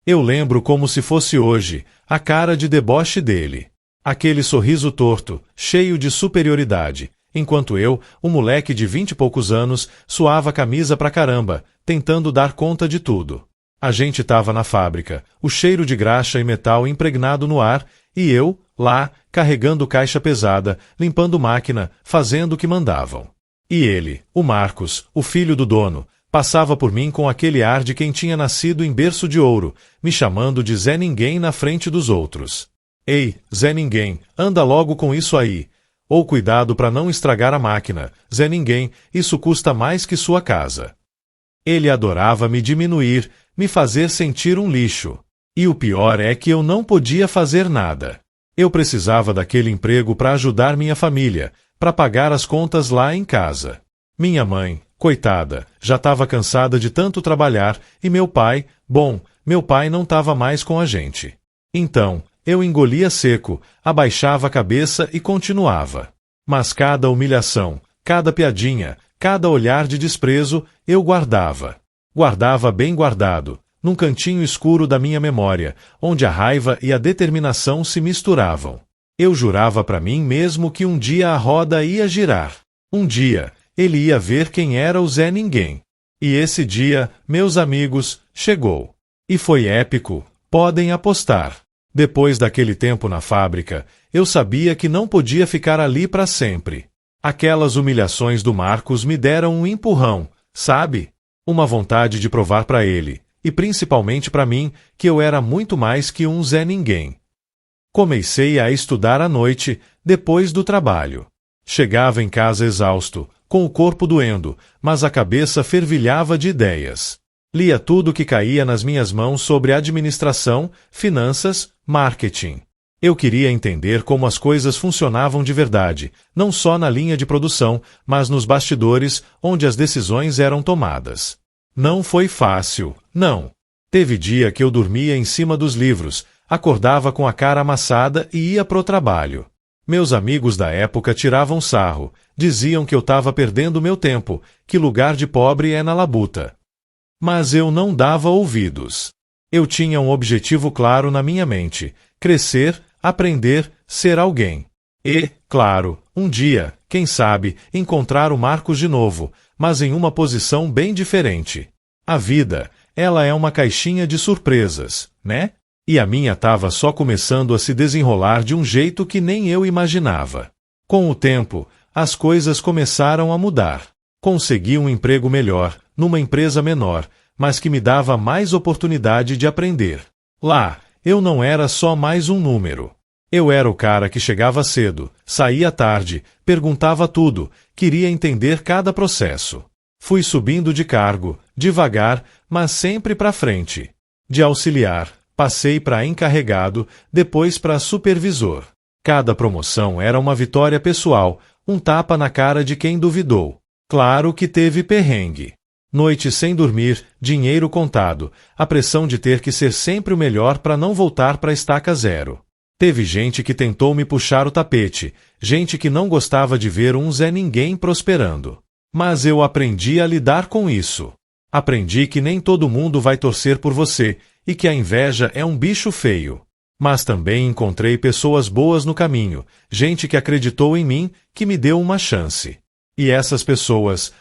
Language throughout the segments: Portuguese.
Eu lembro como se fosse hoje, a cara de deboche dele. Aquele sorriso torto, cheio de superioridade, enquanto eu, um moleque de 20 e poucos anos, suava a camisa pra caramba, tentando dar conta de tudo. A gente tava na fábrica, o cheiro de graxa e metal impregnado no ar, e eu, lá, carregando caixa pesada, limpando máquina, fazendo o que mandavam. E ele, o Marcos, o filho do dono, passava por mim com aquele ar de quem tinha nascido em berço de ouro, me chamando de Zé Ninguém na frente dos outros. Ei, Zé Ninguém, anda logo com isso aí. Ou cuidado para não estragar a máquina, Zé Ninguém, isso custa mais que sua casa. Ele adorava me diminuir, me fazer sentir um lixo. E o pior é que eu não podia fazer nada. Eu precisava daquele emprego para ajudar minha família, para pagar as contas lá em casa. Minha mãe, coitada, já estava cansada de tanto trabalhar, e meu pai, meu pai não estava mais com a gente. Então, eu engolia seco, abaixava a cabeça e continuava. Mas cada humilhação, cada piadinha, cada olhar de desprezo, eu guardava. Guardava bem guardado, num cantinho escuro da minha memória, onde a raiva e a determinação se misturavam. Eu jurava para mim mesmo que um dia a roda ia girar. Um dia, ele ia ver quem era o Zé Ninguém. E esse dia, meus amigos, chegou. E foi épico, podem apostar. Depois daquele tempo na fábrica, eu sabia que não podia ficar ali para sempre. Aquelas humilhações do Marcos me deram um empurrão, sabe? Uma vontade de provar para ele, e principalmente para mim, que eu era muito mais que um Zé Ninguém. Comecei a estudar à noite, depois do trabalho. Chegava em casa exausto, com o corpo doendo, mas a cabeça fervilhava de ideias. Lia tudo que caía nas minhas mãos sobre administração, finanças, marketing. Eu queria entender como as coisas funcionavam de verdade, não só na linha de produção, mas nos bastidores, onde as decisões eram tomadas. Não foi fácil, não. Teve dia que eu dormia em cima dos livros, acordava com a cara amassada e ia pro trabalho. Meus amigos da época tiravam sarro, diziam que eu estava perdendo meu tempo, que lugar de pobre é na labuta. Mas eu não dava ouvidos. Eu tinha um objetivo claro na minha mente: crescer, aprender, ser alguém. E, claro, um dia, quem sabe, encontrar o Marcos de novo, mas em uma posição bem diferente. A vida, ela é uma caixinha de surpresas, né? E a minha estava só começando a se desenrolar de um jeito que nem eu imaginava. Com o tempo, as coisas começaram a mudar. Consegui um emprego melhor, numa empresa menor, mas que me dava mais oportunidade de aprender. Lá, eu não era só mais um número. Eu era o cara que chegava cedo, saía tarde, perguntava tudo, queria entender cada processo. Fui subindo de cargo, devagar, mas sempre para frente. De auxiliar, passei para encarregado, depois para supervisor. Cada promoção era uma vitória pessoal, um tapa na cara de quem duvidou. Claro que teve perrengue. Noite sem dormir, dinheiro contado, a pressão de ter que ser sempre o melhor para não voltar para a estaca zero. Teve gente que tentou me puxar o tapete, gente que não gostava de ver um Zé Ninguém prosperando. Mas eu aprendi a lidar com isso. Aprendi que nem todo mundo vai torcer por você, e que a inveja é um bicho feio. Mas também encontrei pessoas boas no caminho, gente que acreditou em mim, que me deu uma chance. E essas pessoas,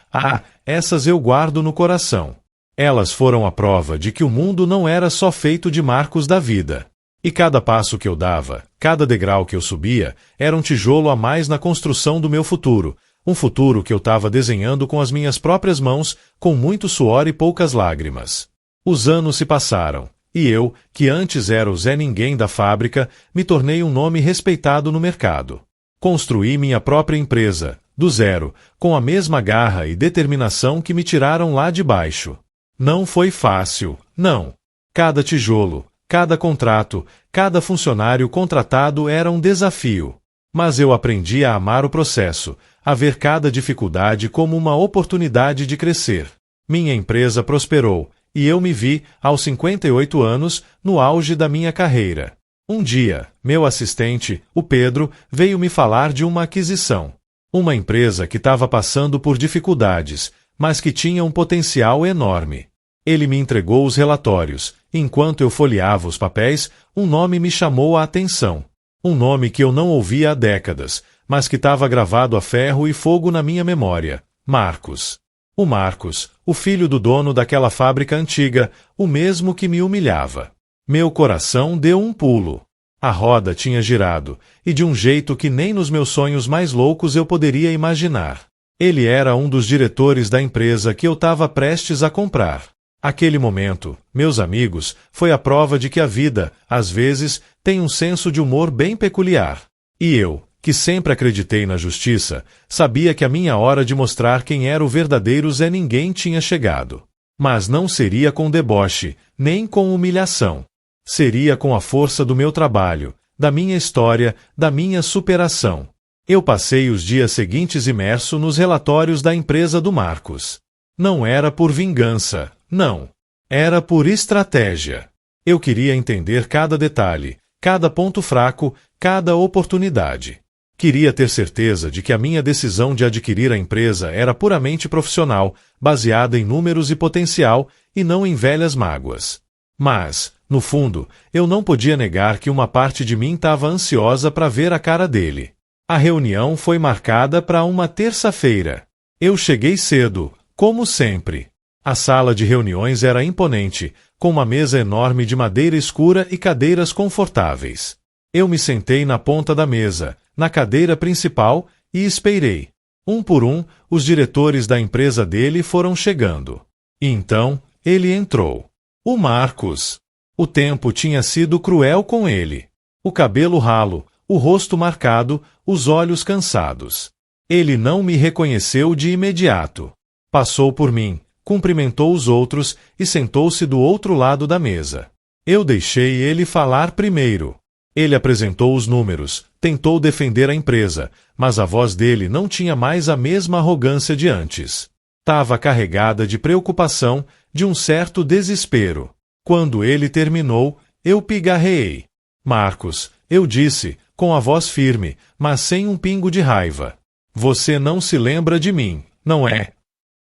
essas eu guardo no coração. Elas foram a prova de que o mundo não era só feito de Marcos da vida. E cada passo que eu dava, cada degrau que eu subia, era um tijolo a mais na construção do meu futuro, um futuro que eu estava desenhando com as minhas próprias mãos, com muito suor e poucas lágrimas. Os anos se passaram, e eu, que antes era o Zé Ninguém da fábrica, me tornei um nome respeitado no mercado. Construí minha própria empresa, do zero, com a mesma garra e determinação que me tiraram lá de baixo. Não foi fácil, não. Cada tijolo, cada contrato, cada funcionário contratado era um desafio. Mas eu aprendi a amar o processo, a ver cada dificuldade como uma oportunidade de crescer. Minha empresa prosperou, e eu me vi, aos 58 anos, no auge da minha carreira. Um dia, meu assistente, o Pedro, veio me falar de uma aquisição. Uma empresa que estava passando por dificuldades, mas que tinha um potencial enorme. Ele me entregou os relatórios, e enquanto eu folheava os papéis, um nome me chamou a atenção. Um nome que eu não ouvia há décadas, mas que estava gravado a ferro e fogo na minha memória. Marcos. O Marcos, o filho do dono daquela fábrica antiga, o mesmo que me humilhava. Meu coração deu um pulo. A roda tinha girado, e de um jeito que nem nos meus sonhos mais loucos eu poderia imaginar. Ele era um dos diretores da empresa que eu estava prestes a comprar. Aquele momento, meus amigos, foi a prova de que a vida, às vezes, tem um senso de humor bem peculiar. E eu, que sempre acreditei na justiça, sabia que a minha hora de mostrar quem era o verdadeiro Zé Ninguém tinha chegado. Mas não seria com deboche, nem com humilhação. Seria com a força do meu trabalho, da minha história, da minha superação. Eu passei os dias seguintes imerso nos relatórios da empresa do Marcos. Não era por vingança, não. Era por estratégia. Eu queria entender cada detalhe, cada ponto fraco, cada oportunidade. Queria ter certeza de que a minha decisão de adquirir a empresa era puramente profissional, baseada em números e potencial, e não em velhas mágoas. Mas, no fundo, eu não podia negar que uma parte de mim estava ansiosa para ver a cara dele. A reunião foi marcada para uma terça-feira. Eu cheguei cedo, como sempre. A sala de reuniões era imponente, com uma mesa enorme de madeira escura e cadeiras confortáveis. Eu me sentei na ponta da mesa, na cadeira principal, e esperei. Um por um, os diretores da empresa dele foram chegando. E então, ele entrou. O Marcos. O tempo tinha sido cruel com ele. O cabelo ralo, o rosto marcado, os olhos cansados. Ele não me reconheceu de imediato. Passou por mim, cumprimentou os outros e sentou-se do outro lado da mesa. Eu deixei ele falar primeiro. Ele apresentou os números, tentou defender a empresa, mas a voz dele não tinha mais a mesma arrogância de antes. Estava carregada de preocupação, de um certo desespero. Quando ele terminou, eu pigarreei. Marcos, eu disse, com a voz firme, mas sem um pingo de raiva. Você não se lembra de mim, não é?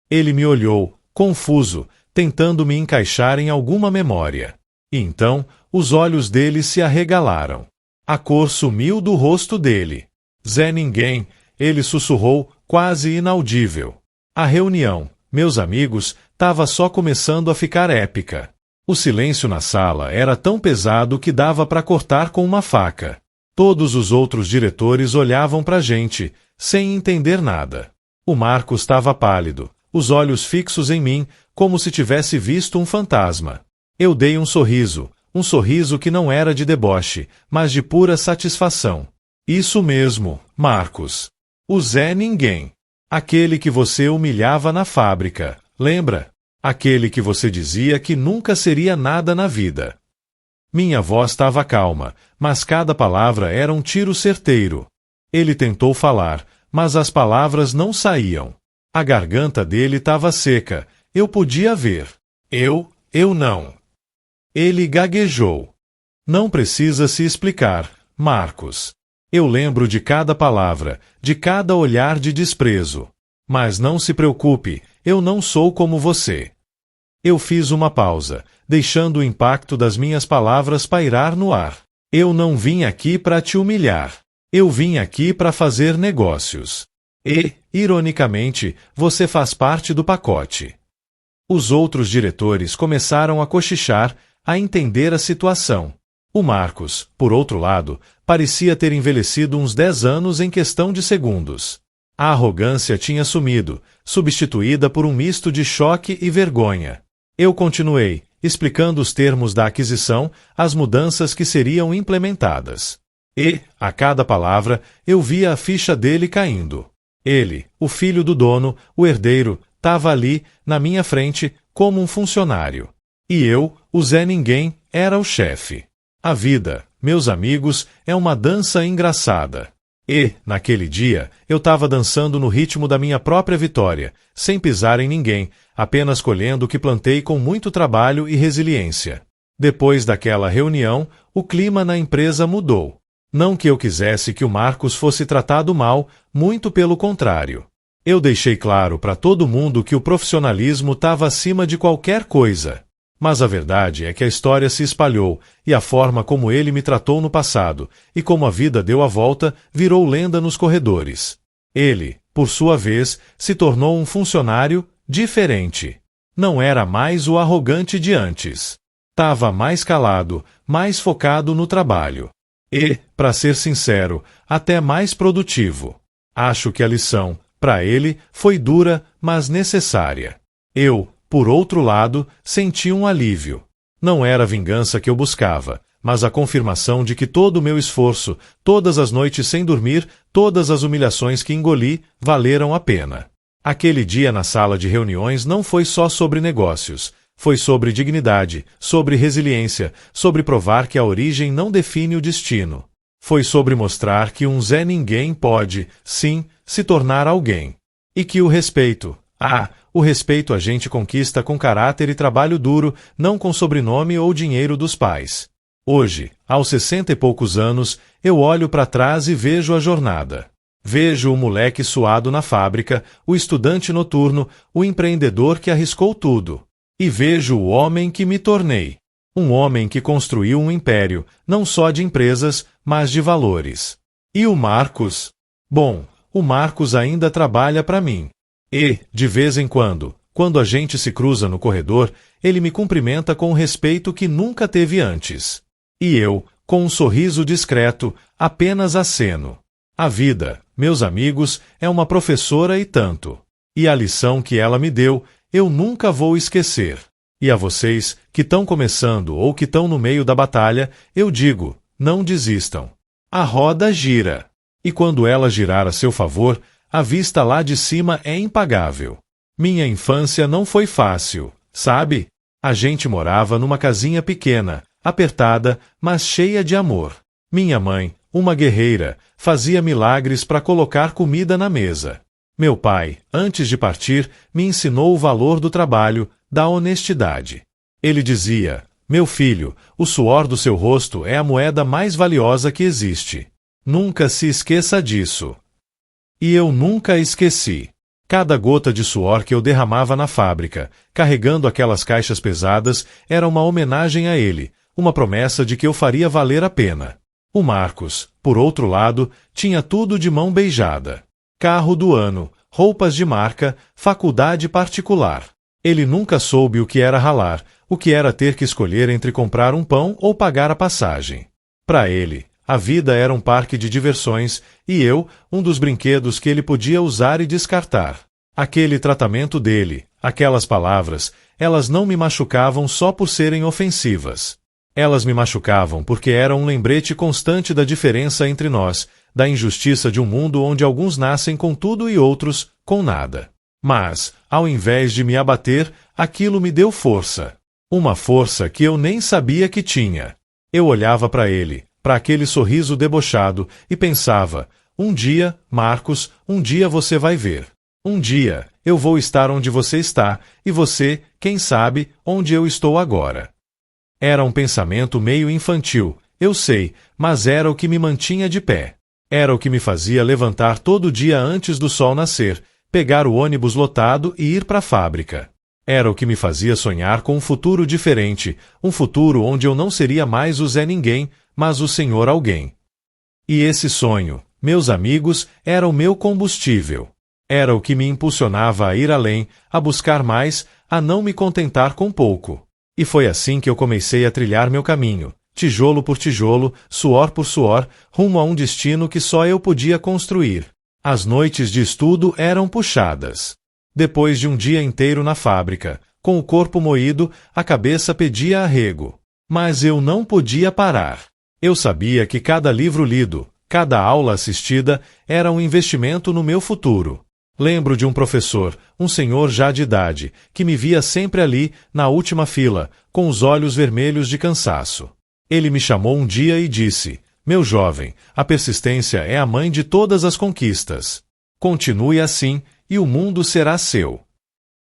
Ele me olhou, confuso, tentando me encaixar em alguma memória. E então, os olhos dele se arregalaram. A cor sumiu do rosto dele. Zé Ninguém, ele sussurrou, quase inaudível. A reunião, meus amigos, estava só começando a ficar épica. O silêncio na sala era tão pesado que dava para cortar com uma faca. Todos os outros diretores olhavam para a gente, sem entender nada. O Marcos estava pálido, os olhos fixos em mim, como se tivesse visto um fantasma. Eu dei um sorriso que não era de deboche, mas de pura satisfação. Isso mesmo, Marcos. O Zé Ninguém. Aquele que você humilhava na fábrica, lembra? Aquele que você dizia que nunca seria nada na vida. Minha voz estava calma, mas cada palavra era um tiro certeiro. Ele tentou falar, mas as palavras não saíam. A garganta dele estava seca, eu podia ver. Eu não. Ele gaguejou. Não precisa se explicar, Marcos. Eu lembro de cada palavra, de cada olhar de desprezo. Mas não se preocupe, eu não sou como você. Eu fiz uma pausa, deixando o impacto das minhas palavras pairar no ar. Eu não vim aqui para te humilhar. Eu vim aqui para fazer negócios. E, ironicamente, você faz parte do pacote. Os outros diretores começaram a cochichar, a entender a situação. O Marcos, por outro lado, parecia ter envelhecido uns 10 anos em questão de segundos. A arrogância tinha sumido, substituída por um misto de choque e vergonha. Eu continuei, explicando os termos da aquisição, as mudanças que seriam implementadas. E, a cada palavra, eu via a ficha dele caindo. Ele, o filho do dono, o herdeiro, estava ali, na minha frente, como um funcionário. E eu, o Zé Ninguém, era o chefe. A vida, meus amigos, é uma dança engraçada. E, naquele dia, eu estava dançando no ritmo da minha própria vitória, sem pisar em ninguém, apenas colhendo o que plantei com muito trabalho e resiliência. Depois daquela reunião, o clima na empresa mudou. Não que eu quisesse que o Marcos fosse tratado mal, muito pelo contrário. Eu deixei claro para todo mundo que o profissionalismo estava acima de qualquer coisa. Mas a verdade é que a história se espalhou, e a forma como ele me tratou no passado, e como a vida deu a volta, virou lenda nos corredores. Ele, por sua vez, se tornou um funcionário diferente. Não era mais o arrogante de antes. Estava mais calado, mais focado no trabalho. E, para ser sincero, até mais produtivo. Acho que a lição, para ele, foi dura, mas necessária. Eu, por outro lado, senti um alívio. Não era a vingança que eu buscava, mas a confirmação de que todo o meu esforço, todas as noites sem dormir, todas as humilhações que engoli, valeram a pena. Aquele dia na sala de reuniões não foi só sobre negócios. Foi sobre dignidade, sobre resiliência, sobre provar que a origem não define o destino. Foi sobre mostrar que um Zé Ninguém pode, sim, se tornar alguém. E que o respeito, o respeito a gente conquista com caráter e trabalho duro, não com sobrenome ou dinheiro dos pais. Hoje, aos 60 e poucos anos, eu olho para trás e vejo a jornada. Vejo o moleque suado na fábrica, o estudante noturno, o empreendedor que arriscou tudo. E vejo o homem que me tornei. Um homem que construiu um império, não só de empresas, mas de valores. E o Marcos? Bom, o Marcos ainda trabalha para mim. E, de vez em quando a gente se cruza no corredor, ele me cumprimenta com um respeito que nunca teve antes. E eu, com um sorriso discreto, apenas aceno. A vida, meus amigos, é uma professora e tanto. E a lição que ela me deu, eu nunca vou esquecer. E a vocês, que estão começando ou que estão no meio da batalha, eu digo, não desistam. A roda gira. E quando ela girar a seu favor, a vista lá de cima é impagável. Minha infância não foi fácil, sabe? A gente morava numa casinha pequena, apertada, mas cheia de amor. Minha mãe, uma guerreira, fazia milagres para colocar comida na mesa. Meu pai, antes de partir, me ensinou o valor do trabalho, da honestidade. Ele dizia, meu filho, o suor do seu rosto é a moeda mais valiosa que existe. Nunca se esqueça disso. E eu nunca esqueci. Cada gota de suor que eu derramava na fábrica, carregando aquelas caixas pesadas, era uma homenagem a ele, uma promessa de que eu faria valer a pena. O Marcos, por outro lado, tinha tudo de mão beijada. Carro do ano, roupas de marca, faculdade particular. Ele nunca soube o que era ralar, o que era ter que escolher entre comprar um pão ou pagar a passagem. Para ele, a vida era um parque de diversões e eu, um dos brinquedos que ele podia usar e descartar. Aquele tratamento dele, aquelas palavras, elas não me machucavam só por serem ofensivas. Elas me machucavam porque era um lembrete constante da diferença entre nós, da injustiça de um mundo onde alguns nascem com tudo e outros com nada. Mas, ao invés de me abater, aquilo me deu força. Uma força que eu nem sabia que tinha. Eu olhava para ele, para aquele sorriso debochado, e pensava, um dia, Marcos, um dia você vai ver. Um dia, eu vou estar onde você está, e você, quem sabe, onde eu estou agora. Era um pensamento meio infantil, eu sei, mas era o que me mantinha de pé. Era o que me fazia levantar todo dia antes do sol nascer, pegar o ônibus lotado e ir para a fábrica. Era o que me fazia sonhar com um futuro diferente, um futuro onde eu não seria mais o Zé Ninguém, mas o Senhor Alguém. E esse sonho, meus amigos, era o meu combustível. Era o que me impulsionava a ir além, a buscar mais, a não me contentar com pouco. E foi assim que eu comecei a trilhar meu caminho, tijolo por tijolo, suor por suor, rumo a um destino que só eu podia construir. As noites de estudo eram puxadas. Depois de um dia inteiro na fábrica, com o corpo moído, a cabeça pedia arrego. Mas eu não podia parar. Eu sabia que cada livro lido, cada aula assistida, era um investimento no meu futuro. Lembro de um professor, um senhor já de idade, que me via sempre ali, na última fila, com os olhos vermelhos de cansaço. Ele me chamou um dia e disse, meu jovem, a persistência é a mãe de todas as conquistas. Continue assim, e o mundo será seu.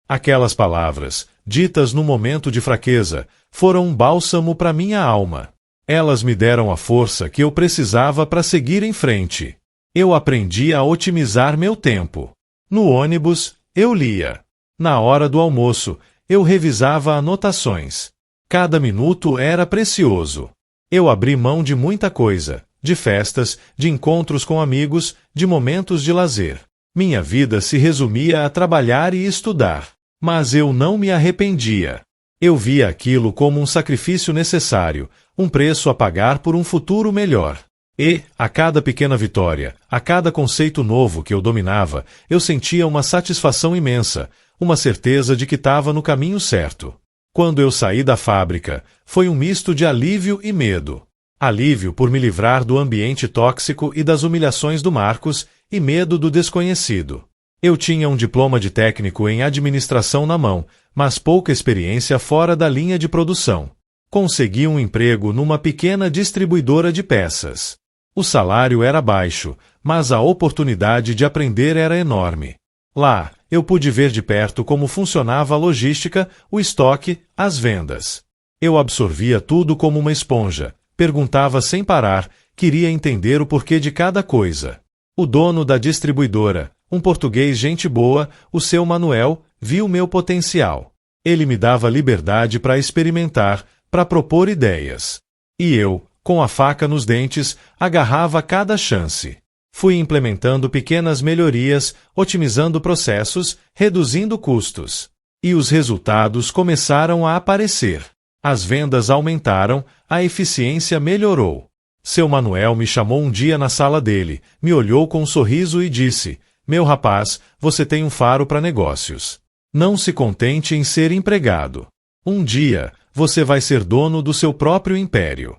Aquelas palavras, ditas no momento de fraqueza, foram um bálsamo para minha alma. Elas me deram a força que eu precisava para seguir em frente. Eu aprendi a otimizar meu tempo. No ônibus, eu lia. Na hora do almoço, eu revisava anotações. Cada minuto era precioso. Eu abri mão de muita coisa, de festas, de encontros com amigos, de momentos de lazer. Minha vida se resumia a trabalhar e estudar. Mas eu não me arrependia. Eu via aquilo como um sacrifício necessário, um preço a pagar por um futuro melhor. E, a cada pequena vitória, a cada conceito novo que eu dominava, eu sentia uma satisfação imensa, uma certeza de que estava no caminho certo. Quando eu saí da fábrica, foi um misto de alívio e medo. Alívio por me livrar do ambiente tóxico e das humilhações do Marcos, e medo do desconhecido. Eu tinha um diploma de técnico em administração na mão, mas pouca experiência fora da linha de produção. Consegui um emprego numa pequena distribuidora de peças. O salário era baixo, mas a oportunidade de aprender era enorme. Lá, eu pude ver de perto como funcionava a logística, o estoque, as vendas. Eu absorvia tudo como uma esponja, perguntava sem parar, queria entender o porquê de cada coisa. O dono da distribuidora, um português gente boa, o seu Manuel, viu meu potencial. Ele me dava liberdade para experimentar, para propor ideias. E eu, com a faca nos dentes, agarrava cada chance. Fui implementando pequenas melhorias, otimizando processos, reduzindo custos. E os resultados começaram a aparecer. As vendas aumentaram, a eficiência melhorou. Seu Manuel me chamou um dia na sala dele, me olhou com um sorriso e disse: "Meu rapaz, você tem um faro para negócios. Não se contente em ser empregado. Um dia, você vai ser dono do seu próprio império."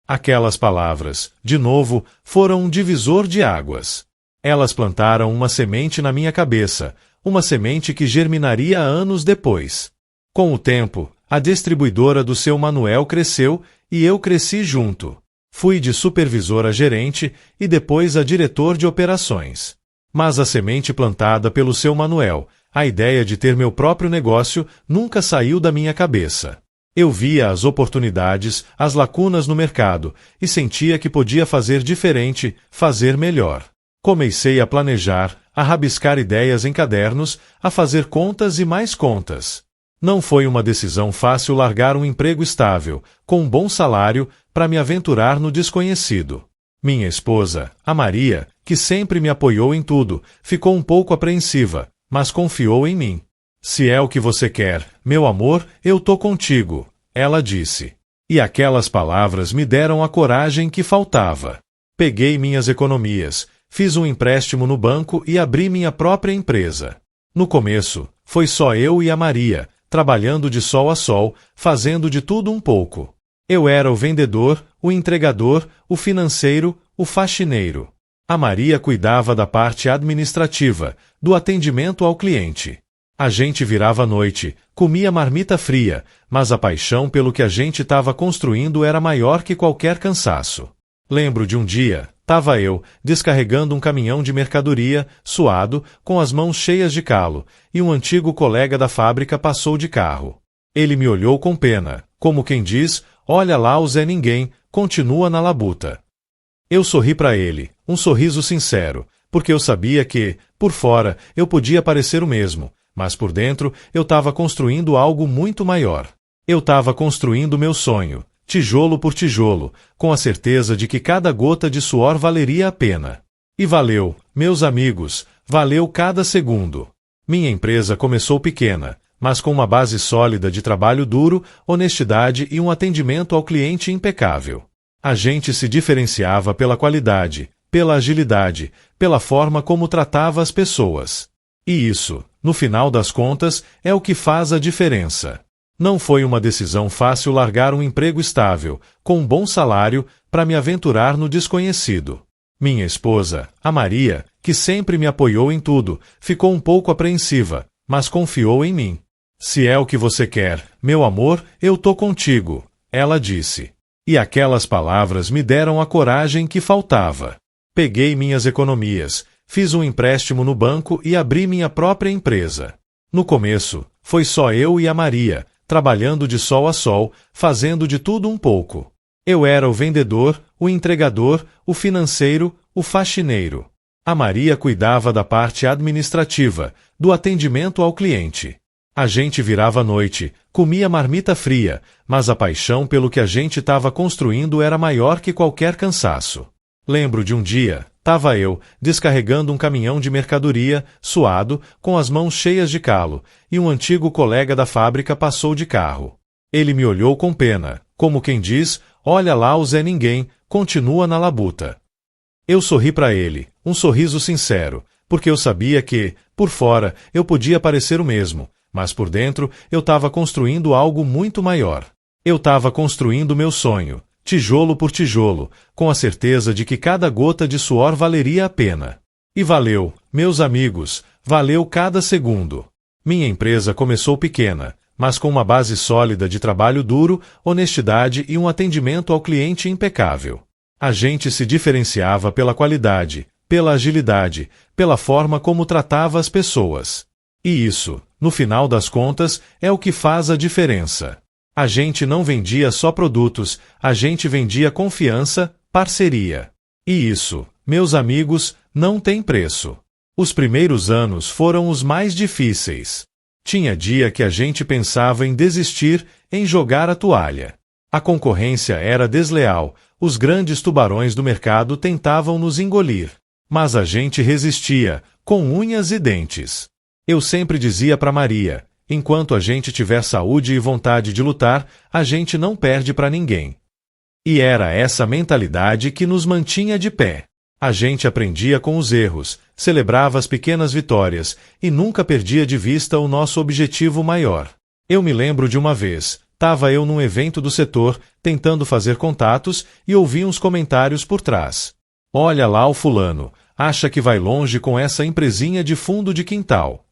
Aquelas palavras, de novo, foram um divisor de águas. Elas plantaram uma semente na minha cabeça, uma semente que germinaria anos depois. Com o tempo, a distribuidora do seu Manuel cresceu e eu cresci junto. Fui de supervisor a gerente e depois a diretor de operações. Mas a semente plantada pelo seu Manuel, a ideia de ter meu próprio negócio, nunca saiu da minha cabeça. Eu via as oportunidades, as lacunas no mercado e sentia que podia fazer diferente, fazer melhor. Comecei a planejar, a rabiscar ideias em cadernos, a fazer contas e mais contas. Não foi uma decisão fácil largar um emprego estável, com um bom salário, para me aventurar no desconhecido. Minha esposa, a Maria, que sempre me apoiou em tudo, ficou um pouco apreensiva, mas confiou em mim. "Se é o que você quer, meu amor, eu tô contigo", ela disse. E aquelas palavras me deram a coragem que faltava. Peguei minhas economias, fiz um empréstimo no banco e abri minha própria empresa. No começo, foi só eu e a Maria, trabalhando de sol a sol, fazendo de tudo um pouco. Eu era o vendedor, o entregador, o financeiro, o faxineiro. A Maria cuidava da parte administrativa, do atendimento ao cliente. A gente virava à noite, comia marmita fria, mas a paixão pelo que a gente estava construindo era maior que qualquer cansaço. Lembro de um dia, estava eu, descarregando um caminhão de mercadoria, suado, com as mãos cheias de calo, e um antigo colega da fábrica passou de carro. Ele me olhou com pena, como quem diz: "Olha lá o Zé Ninguém, continua na labuta." Eu sorri para ele, um sorriso sincero, porque eu sabia que, por fora, eu podia parecer o mesmo, mas por dentro eu estava construindo algo muito maior. Eu estava construindo meu sonho, tijolo por tijolo, com a certeza de que cada gota de suor valeria a pena. E valeu, meus amigos, valeu cada segundo. Minha empresa começou pequena, mas com uma base sólida de trabalho duro, honestidade e um atendimento ao cliente impecável. A gente se diferenciava pela qualidade, pela agilidade, pela forma como tratava as pessoas. E isso, no final das contas, é o que faz a diferença. Não foi uma decisão fácil largar um emprego estável, com um bom salário, para me aventurar no desconhecido. Minha esposa, a Maria, que sempre me apoiou em tudo, ficou um pouco apreensiva, mas confiou em mim. "Se é o que você quer, meu amor, eu tô contigo", ela disse. E aquelas palavras me deram a coragem que faltava. Peguei minhas economias, fiz um empréstimo no banco e abri minha própria empresa. No começo, foi só eu e a Maria, trabalhando de sol a sol, fazendo de tudo um pouco. Eu era o vendedor, o entregador, o financeiro, o faxineiro. A Maria cuidava da parte administrativa, do atendimento ao cliente. A gente virava à noite, comia marmita fria, mas a paixão pelo que a gente estava construindo era maior que qualquer cansaço. Lembro de um dia, estava eu, descarregando um caminhão de mercadoria, suado, com as mãos cheias de calo, e um antigo colega da fábrica passou de carro. Ele me olhou com pena, como quem diz, olha lá o Zé Ninguém, continua na labuta. Eu sorri para ele, um sorriso sincero, porque eu sabia que, por fora, eu podia parecer o mesmo, mas por dentro eu estava construindo algo muito maior. Eu estava construindo meu sonho, tijolo por tijolo, com a certeza de que cada gota de suor valeria a pena. E valeu, meus amigos, valeu cada segundo. Minha empresa começou pequena, mas com uma base sólida de trabalho duro, honestidade e um atendimento ao cliente impecável. A gente se diferenciava pela qualidade, pela agilidade, pela forma como tratava as pessoas. E isso, no final das contas, é o que faz a diferença. A gente não vendia só produtos, a gente vendia confiança, parceria. E isso, meus amigos, não tem preço. Os primeiros anos foram os mais difíceis. Tinha dia que a gente pensava em desistir, em jogar a toalha. A concorrência era desleal, os grandes tubarões do mercado tentavam nos engolir. Mas a gente resistia, com unhas e dentes. Eu sempre dizia para Maria, enquanto a gente tiver saúde e vontade de lutar, a gente não perde para ninguém. E era essa mentalidade que nos mantinha de pé. A gente aprendia com os erros, celebrava as pequenas vitórias e nunca perdia de vista o nosso objetivo maior. Eu me lembro de uma vez, estava eu num evento do setor, tentando fazer contatos e ouvi uns comentários por trás. Olha lá o fulano, acha que vai longe com essa empresinha de fundo de quintal.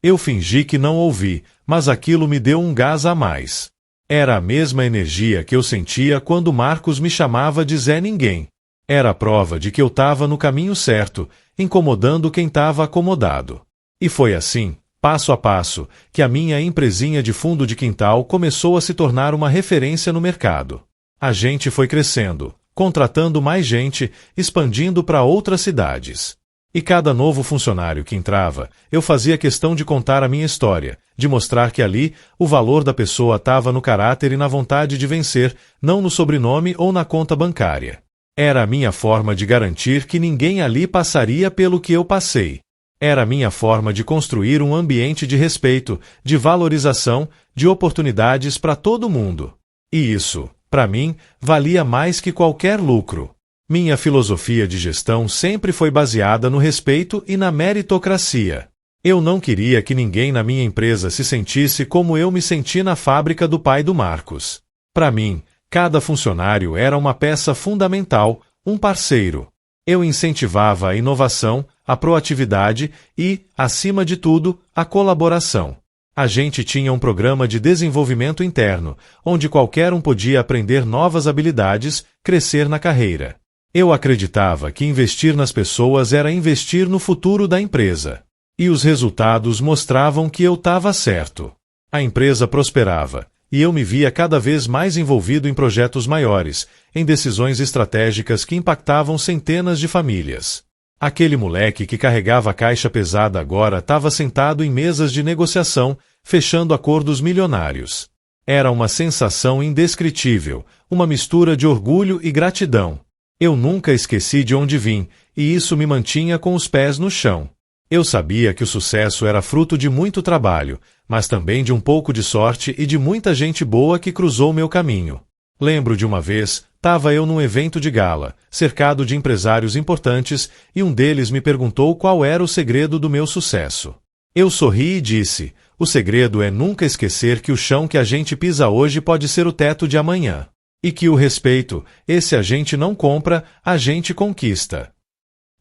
Eu fingi que não ouvi, mas aquilo me deu um gás a mais. Era a mesma energia que eu sentia quando Marcos me chamava de Zé Ninguém. Era a prova de que eu estava no caminho certo, incomodando quem estava acomodado. E foi assim, passo a passo, que a minha empresinha de fundo de quintal começou a se tornar uma referência no mercado. A gente foi crescendo, contratando mais gente, expandindo para outras cidades. E cada novo funcionário que entrava, eu fazia questão de contar a minha história, de mostrar que ali o valor da pessoa estava no caráter e na vontade de vencer, não no sobrenome ou na conta bancária. Era a minha forma de garantir que ninguém ali passaria pelo que eu passei. Era a minha forma de construir um ambiente de respeito, de valorização, de oportunidades para todo mundo. E isso, para mim, valia mais que qualquer lucro. Minha filosofia de gestão sempre foi baseada no respeito e na meritocracia. Eu não queria que ninguém na minha empresa se sentisse como eu me senti na fábrica do pai do Marcos. Para mim, cada funcionário era uma peça fundamental, um parceiro. Eu incentivava a inovação, a proatividade e, acima de tudo, a colaboração. A gente tinha um programa de desenvolvimento interno, onde qualquer um podia aprender novas habilidades, crescer na carreira. Eu acreditava que investir nas pessoas era investir no futuro da empresa. E os resultados mostravam que eu estava certo. A empresa prosperava, e eu me via cada vez mais envolvido em projetos maiores, em decisões estratégicas que impactavam centenas de famílias. Aquele moleque que carregava a caixa pesada agora estava sentado em mesas de negociação, fechando acordos milionários. Era uma sensação indescritível, uma mistura de orgulho e gratidão. Eu nunca esqueci de onde vim, e isso me mantinha com os pés no chão. Eu sabia que o sucesso era fruto de muito trabalho, mas também de um pouco de sorte e de muita gente boa que cruzou meu caminho. Lembro de uma vez, estava eu num evento de gala, cercado de empresários importantes, e um deles me perguntou qual era o segredo do meu sucesso. Eu sorri e disse, o segredo é nunca esquecer que o chão que a gente pisa hoje pode ser o teto de amanhã. E que o respeito, esse a gente não compra, a gente conquista.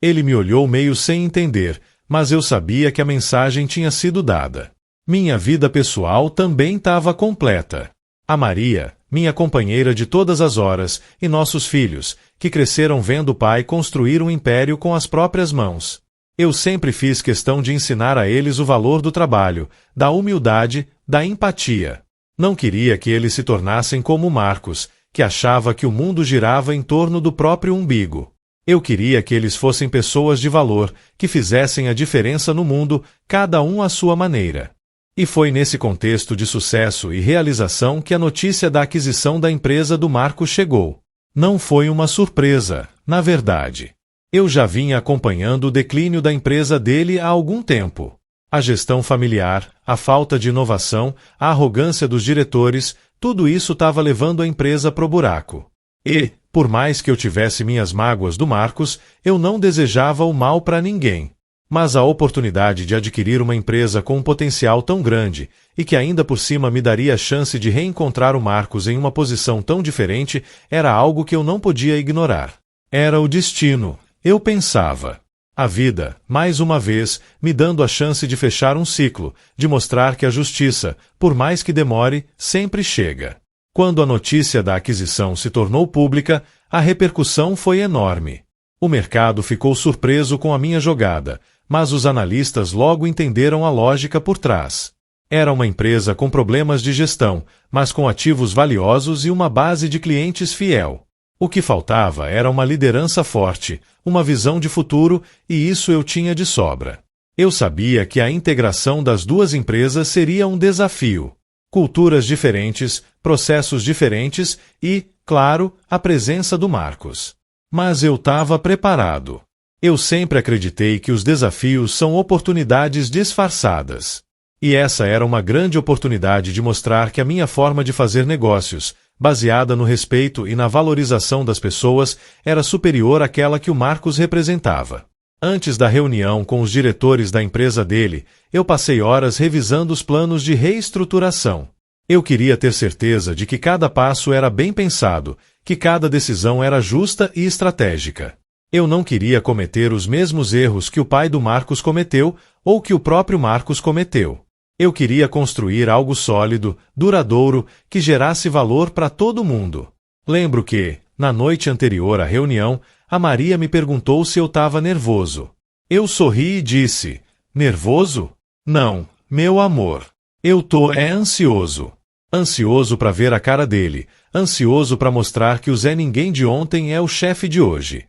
Ele me olhou meio sem entender, mas eu sabia que a mensagem tinha sido dada. Minha vida pessoal também estava completa. A Maria, minha companheira de todas as horas, e nossos filhos, que cresceram vendo o pai construir um império com as próprias mãos. Eu sempre fiz questão de ensinar a eles o valor do trabalho, da humildade, da empatia. Não queria que eles se tornassem como Marcos, que achava que o mundo girava em torno do próprio umbigo. Eu queria que eles fossem pessoas de valor, que fizessem a diferença no mundo, cada um à sua maneira. E foi nesse contexto de sucesso e realização que a notícia da aquisição da empresa do Marcos chegou. Não foi uma surpresa, na verdade. Eu já vinha acompanhando o declínio da empresa dele há algum tempo. A gestão familiar, a falta de inovação, a arrogância dos diretores, tudo isso estava levando a empresa pro buraco. E, por mais que eu tivesse minhas mágoas do Marcos, eu não desejava o mal para ninguém. Mas a oportunidade de adquirir uma empresa com um potencial tão grande e que ainda por cima me daria a chance de reencontrar o Marcos em uma posição tão diferente era algo que eu não podia ignorar. Era o destino, eu pensava. A vida, mais uma vez, me dando a chance de fechar um ciclo, de mostrar que a justiça, por mais que demore, sempre chega. Quando a notícia da aquisição se tornou pública, a repercussão foi enorme. O mercado ficou surpreso com a minha jogada, mas os analistas logo entenderam a lógica por trás. Era uma empresa com problemas de gestão, mas com ativos valiosos e uma base de clientes fiel. O que faltava era uma liderança forte, uma visão de futuro, e isso eu tinha de sobra. Eu sabia que a integração das duas empresas seria um desafio. Culturas diferentes, processos diferentes e, claro, a presença do Marcos. Mas eu estava preparado. Eu sempre acreditei que os desafios são oportunidades disfarçadas. E essa era uma grande oportunidade de mostrar que a minha forma de fazer negócios, baseada no respeito e na valorização das pessoas, era superior àquela que o Marcos representava. Antes da reunião com os diretores da empresa dele, eu passei horas revisando os planos de reestruturação. Eu queria ter certeza de que cada passo era bem pensado, que cada decisão era justa e estratégica. Eu não queria cometer os mesmos erros que o pai do Marcos cometeu ou que o próprio Marcos cometeu. Eu queria construir algo sólido, duradouro, que gerasse valor para todo mundo. Lembro que, na noite anterior à reunião, a Maria me perguntou se eu estava nervoso. Eu sorri e disse: nervoso? Não, meu amor. Eu tô ansioso. Ansioso para ver a cara dele, ansioso para mostrar que o Zé Ninguém de ontem é o chefe de hoje.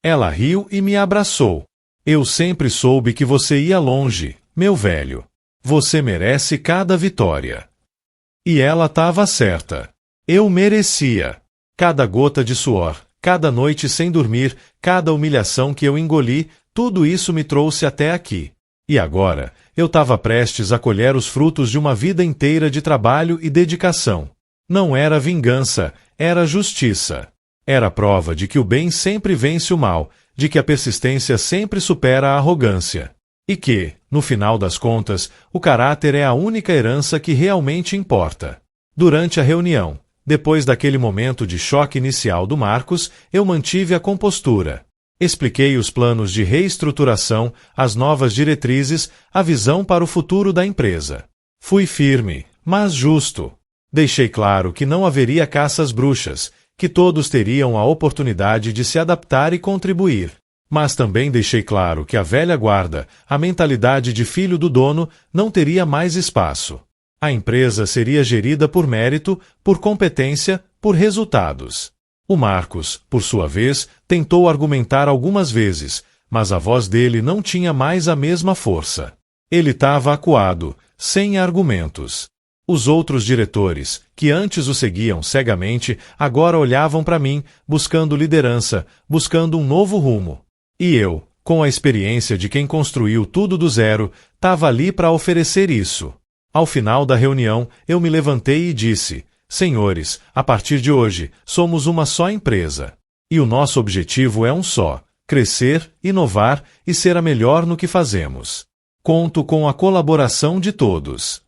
Ela riu e me abraçou. Eu sempre soube que você ia longe, meu velho. Você merece cada vitória. E ela estava certa. Eu merecia. Cada gota de suor, cada noite sem dormir, cada humilhação que eu engoli, tudo isso me trouxe até aqui. E agora, eu estava prestes a colher os frutos de uma vida inteira de trabalho e dedicação. Não era vingança, era justiça. Era prova de que o bem sempre vence o mal, de que a persistência sempre supera a arrogância. E que, no final das contas, o caráter é a única herança que realmente importa. Durante a reunião, depois daquele momento de choque inicial do Marcos, eu mantive a compostura. Expliquei os planos de reestruturação, as novas diretrizes, a visão para o futuro da empresa. Fui firme, mas justo. Deixei claro que não haveria caça às bruxas, que todos teriam a oportunidade de se adaptar e contribuir. Mas também deixei claro que a velha guarda, a mentalidade de filho do dono, não teria mais espaço. A empresa seria gerida por mérito, por competência, por resultados. O Marcos, por sua vez, tentou argumentar algumas vezes, mas a voz dele não tinha mais a mesma força. Ele estava acuado, sem argumentos. Os outros diretores, que antes o seguiam cegamente, agora olhavam para mim, buscando liderança, buscando um novo rumo. E eu, com a experiência de quem construiu tudo do zero, estava ali para oferecer isso. Ao final da reunião, eu me levantei e disse: senhores, a partir de hoje, somos uma só empresa. E o nosso objetivo é um só: crescer, inovar e ser a melhor no que fazemos. Conto com a colaboração de todos.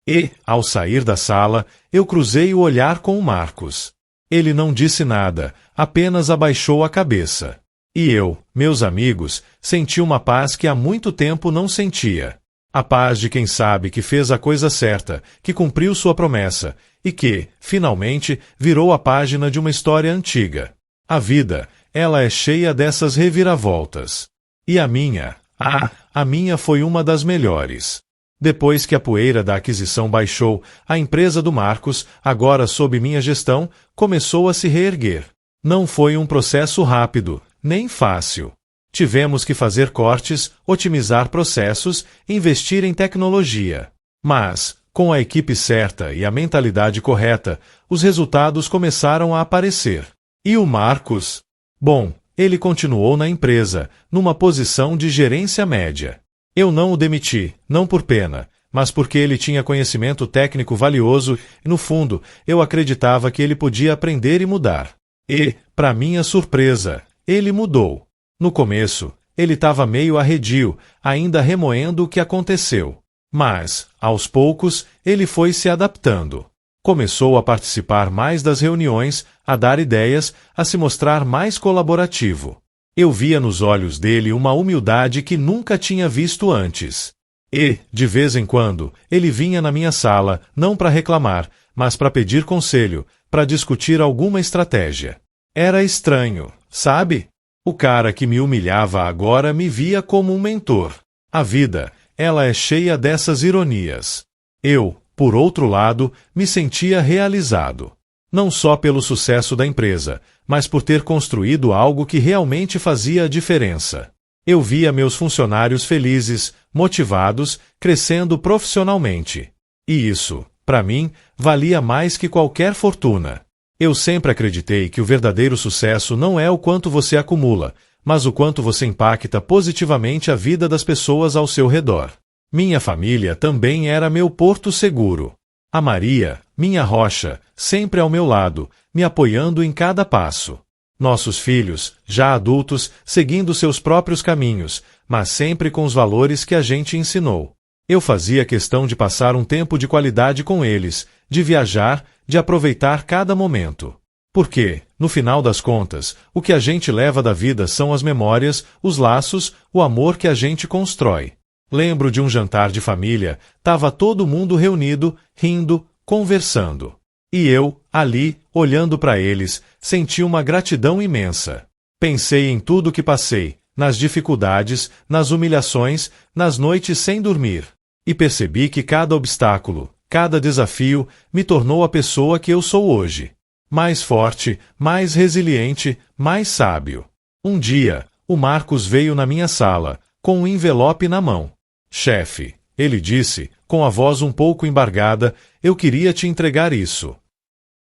E, ao sair da sala, eu cruzei o olhar com o Marcos. Ele não disse nada, apenas abaixou a cabeça. E eu, meus amigos, senti uma paz que há muito tempo não sentia. A paz de quem sabe que fez a coisa certa, que cumpriu sua promessa, e que, finalmente, virou a página de uma história antiga. A vida, ela é cheia dessas reviravoltas. E a minha foi uma das melhores. Depois que a poeira da aquisição baixou, a empresa do Marcos, agora sob minha gestão, começou a se reerguer. Não foi um processo rápido, nem fácil. Tivemos que fazer cortes, otimizar processos, investir em tecnologia. Mas, com a equipe certa e a mentalidade correta, os resultados começaram a aparecer. E o Marcos? Bom, ele continuou na empresa, numa posição de gerência média. Eu não o demiti, não por pena, mas porque ele tinha conhecimento técnico valioso e, no fundo, eu acreditava que ele podia aprender e mudar. E, para minha surpresa, ele mudou. No começo, ele estava meio arredio, ainda remoendo o que aconteceu. Mas, aos poucos, ele foi se adaptando. Começou a participar mais das reuniões, a dar ideias, a se mostrar mais colaborativo. Eu via nos olhos dele uma humildade que nunca tinha visto antes. E, de vez em quando, ele vinha na minha sala, não para reclamar, mas para pedir conselho, para discutir alguma estratégia. Era estranho, sabe? O cara que me humilhava agora me via como um mentor. A vida, ela é cheia dessas ironias. Eu, por outro lado, me sentia realizado. Não só pelo sucesso da empresa, mas por ter construído algo que realmente fazia a diferença. Eu via meus funcionários felizes, motivados, crescendo profissionalmente. E isso, para mim, valia mais que qualquer fortuna. Eu sempre acreditei que o verdadeiro sucesso não é o quanto você acumula, mas o quanto você impacta positivamente a vida das pessoas ao seu redor. Minha família também era meu porto seguro. A Maria, minha rocha, sempre ao meu lado, me apoiando em cada passo. Nossos filhos, já adultos, seguindo seus próprios caminhos, mas sempre com os valores que a gente ensinou. Eu fazia questão de passar um tempo de qualidade com eles, de viajar, de aproveitar cada momento. Porque, no final das contas, o que a gente leva da vida são as memórias, os laços, o amor que a gente constrói. Lembro de um jantar de família, tava todo mundo reunido, rindo, conversando. E eu, ali, olhando para eles, senti uma gratidão imensa. Pensei em tudo que passei, nas dificuldades, nas humilhações, nas noites sem dormir. E percebi que cada obstáculo, cada desafio, me tornou a pessoa que eu sou hoje. Mais forte, mais resiliente, mais sábio. Um dia, o Marcos veio na minha sala, com um envelope na mão. Chefe, ele disse, com a voz um pouco embargada, eu queria te entregar isso.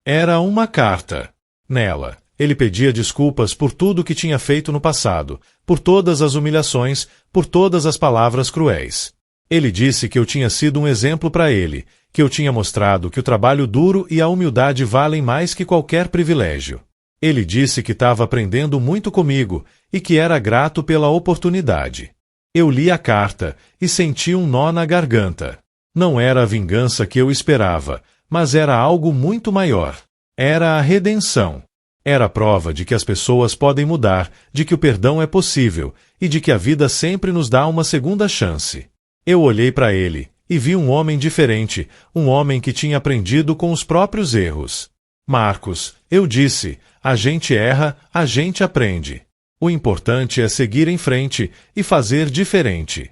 Era uma carta. Nela, ele pedia desculpas por tudo que tinha feito no passado, por todas as humilhações, por todas as palavras cruéis. Ele disse que eu tinha sido um exemplo para ele, que eu tinha mostrado que o trabalho duro e a humildade valem mais que qualquer privilégio. Ele disse que estava aprendendo muito comigo e que era grato pela oportunidade. Eu li a carta e senti um nó na garganta. Não era a vingança que eu esperava, mas era algo muito maior. Era a redenção. Era a prova de que as pessoas podem mudar, de que o perdão é possível e de que a vida sempre nos dá uma segunda chance. Eu olhei para ele e vi um homem diferente, um homem que tinha aprendido com os próprios erros. Marcos, eu disse, a gente erra, a gente aprende. O importante é seguir em frente e fazer diferente.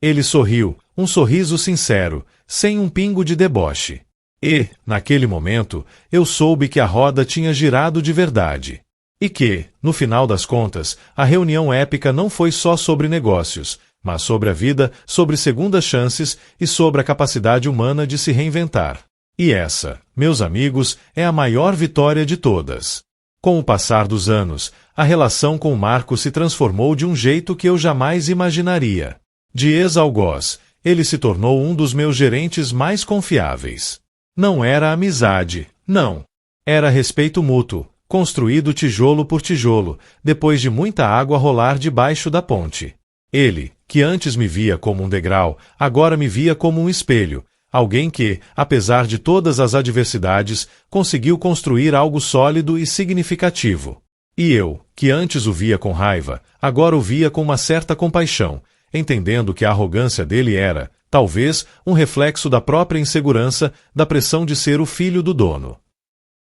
Ele sorriu, um sorriso sincero, sem um pingo de deboche. E, naquele momento, eu soube que a roda tinha girado de verdade. E que, no final das contas, a reunião épica não foi só sobre negócios, mas sobre a vida, sobre segundas chances e sobre a capacidade humana de se reinventar. E essa, meus amigos, é a maior vitória de todas. Com o passar dos anos, a relação com o Marcos se transformou de um jeito que eu jamais imaginaria. De ex-algoz, ele se tornou um dos meus gerentes mais confiáveis. Não era amizade, não. Era respeito mútuo, construído tijolo por tijolo, depois de muita água rolar debaixo da ponte. Ele, que antes me via como um degrau, agora me via como um espelho, alguém que, apesar de todas as adversidades, conseguiu construir algo sólido e significativo. E eu, que antes o via com raiva, agora o via com uma certa compaixão, entendendo que a arrogância dele era, talvez, um reflexo da própria insegurança, da pressão de ser o filho do dono.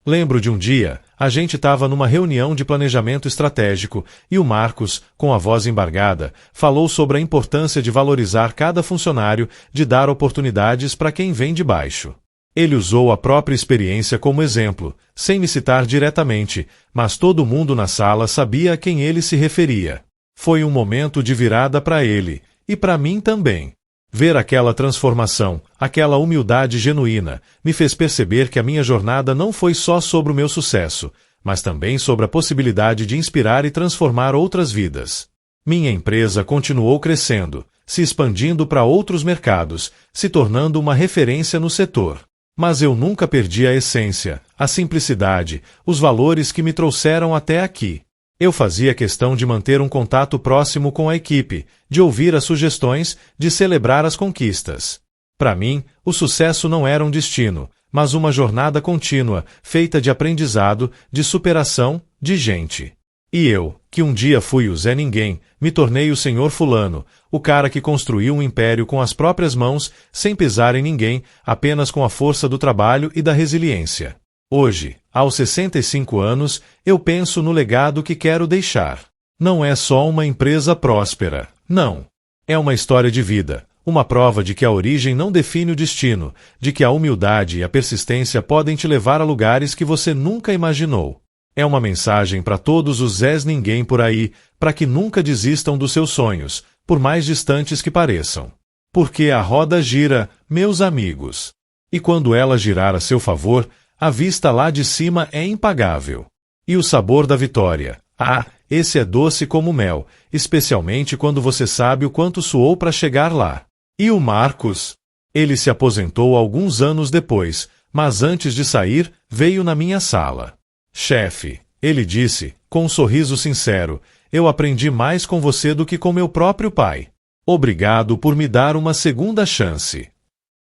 Lembro de um dia, a gente estava numa reunião de planejamento estratégico e o Marcos, com a voz embargada, falou sobre a importância de valorizar cada funcionário, de dar oportunidades para quem vem de baixo. Ele usou a própria experiência como exemplo, sem me citar diretamente, mas todo mundo na sala sabia a quem ele se referia. Foi um momento de virada para ele, e para mim também. Ver aquela transformação, aquela humildade genuína, me fez perceber que a minha jornada não foi só sobre o meu sucesso, mas também sobre a possibilidade de inspirar e transformar outras vidas. Minha empresa continuou crescendo, se expandindo para outros mercados, se tornando uma referência no setor. Mas eu nunca perdi a essência, a simplicidade, os valores que me trouxeram até aqui. Eu fazia questão de manter um contato próximo com a equipe, de ouvir as sugestões, de celebrar as conquistas. Para mim, o sucesso não era um destino, mas uma jornada contínua, feita de aprendizado, de superação, de gente. E eu, que um dia fui o Zé Ninguém, me tornei o Senhor Fulano, o cara que construiu um império com as próprias mãos, sem pisar em ninguém, apenas com a força do trabalho e da resiliência. Hoje, aos 65 anos, eu penso no legado que quero deixar. Não é só uma empresa próspera, não. É uma história de vida, uma prova de que a origem não define o destino, de que a humildade e a persistência podem te levar a lugares que você nunca imaginou. É uma mensagem para todos os Zés Ninguém por aí, para que nunca desistam dos seus sonhos, por mais distantes que pareçam. Porque a roda gira, meus amigos. E quando ela girar a seu favor, a vista lá de cima é impagável. E o sabor da vitória? Ah, esse é doce como mel, especialmente quando você sabe o quanto suou para chegar lá. E o Marcos? Ele se aposentou alguns anos depois, mas antes de sair, veio na minha sala. Chefe, ele disse, com um sorriso sincero, eu aprendi mais com você do que com meu próprio pai. Obrigado por me dar uma segunda chance.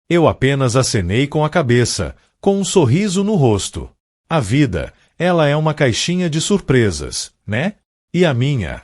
Eu apenas acenei com a cabeça, com um sorriso no rosto. A vida, ela é uma caixinha de surpresas, né? E a minha?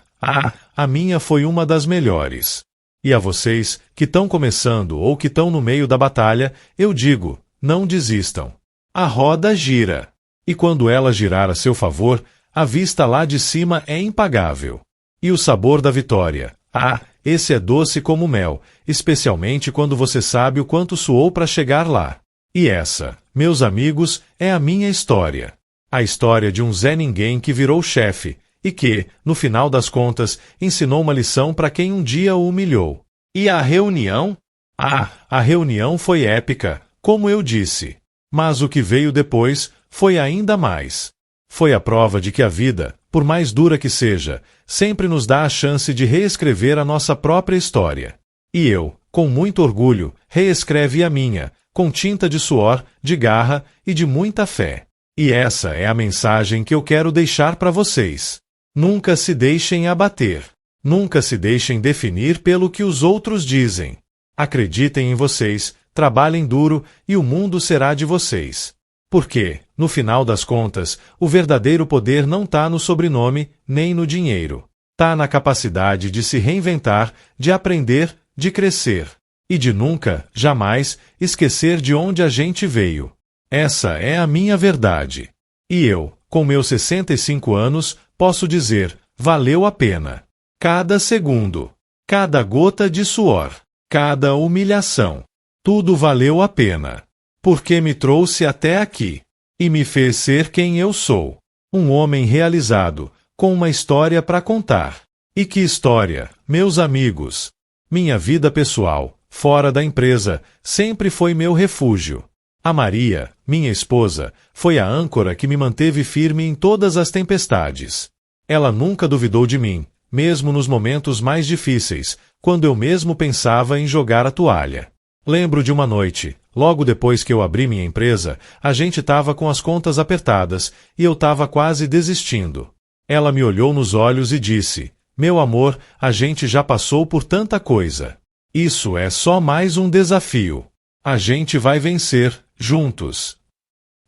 A minha foi uma das melhores. E a vocês, que estão começando ou que estão no meio da batalha, eu digo, não desistam. A roda gira. E quando ela girar a seu favor, a vista lá de cima é impagável. E o sabor da vitória? Ah, esse é doce como mel, especialmente quando você sabe o quanto suou para chegar lá. E essa, meus amigos, é a minha história. A história de um Zé Ninguém que virou chefe, e que, no final das contas, ensinou uma lição para quem um dia o humilhou. E a reunião? Ah, a reunião foi épica, como eu disse. Mas o que veio depois foi ainda mais. Foi a prova de que a vida, por mais dura que seja, sempre nos dá a chance de reescrever a nossa própria história. E eu, com muito orgulho, reescreve a minha, com tinta de suor, de garra e de muita fé. E essa é a mensagem que eu quero deixar para vocês. Nunca se deixem abater. Nunca se deixem definir pelo que os outros dizem. Acreditem em vocês, trabalhem duro e o mundo será de vocês. Porque, no final das contas, o verdadeiro poder não está no sobrenome, nem no dinheiro. Está na capacidade de se reinventar, de aprender, de crescer. E de nunca, jamais, esquecer de onde a gente veio. Essa é a minha verdade. E eu, com meus 65 anos, posso dizer, valeu a pena. Cada segundo, cada gota de suor, cada humilhação. Tudo valeu a pena. Porque me trouxe até aqui. E me fez ser quem eu sou. Um homem realizado, com uma história para contar. E que história, meus amigos! Minha vida pessoal, fora da empresa, sempre foi meu refúgio. A Maria, minha esposa, foi a âncora que me manteve firme em todas as tempestades. Ela nunca duvidou de mim, mesmo nos momentos mais difíceis, quando eu mesmo pensava em jogar a toalha. Lembro de uma noite, logo depois que eu abri minha empresa, a gente estava com as contas apertadas e eu estava quase desistindo. Ela me olhou nos olhos e disse, meu amor, a gente já passou por tanta coisa. Isso é só mais um desafio. A gente vai vencer, juntos.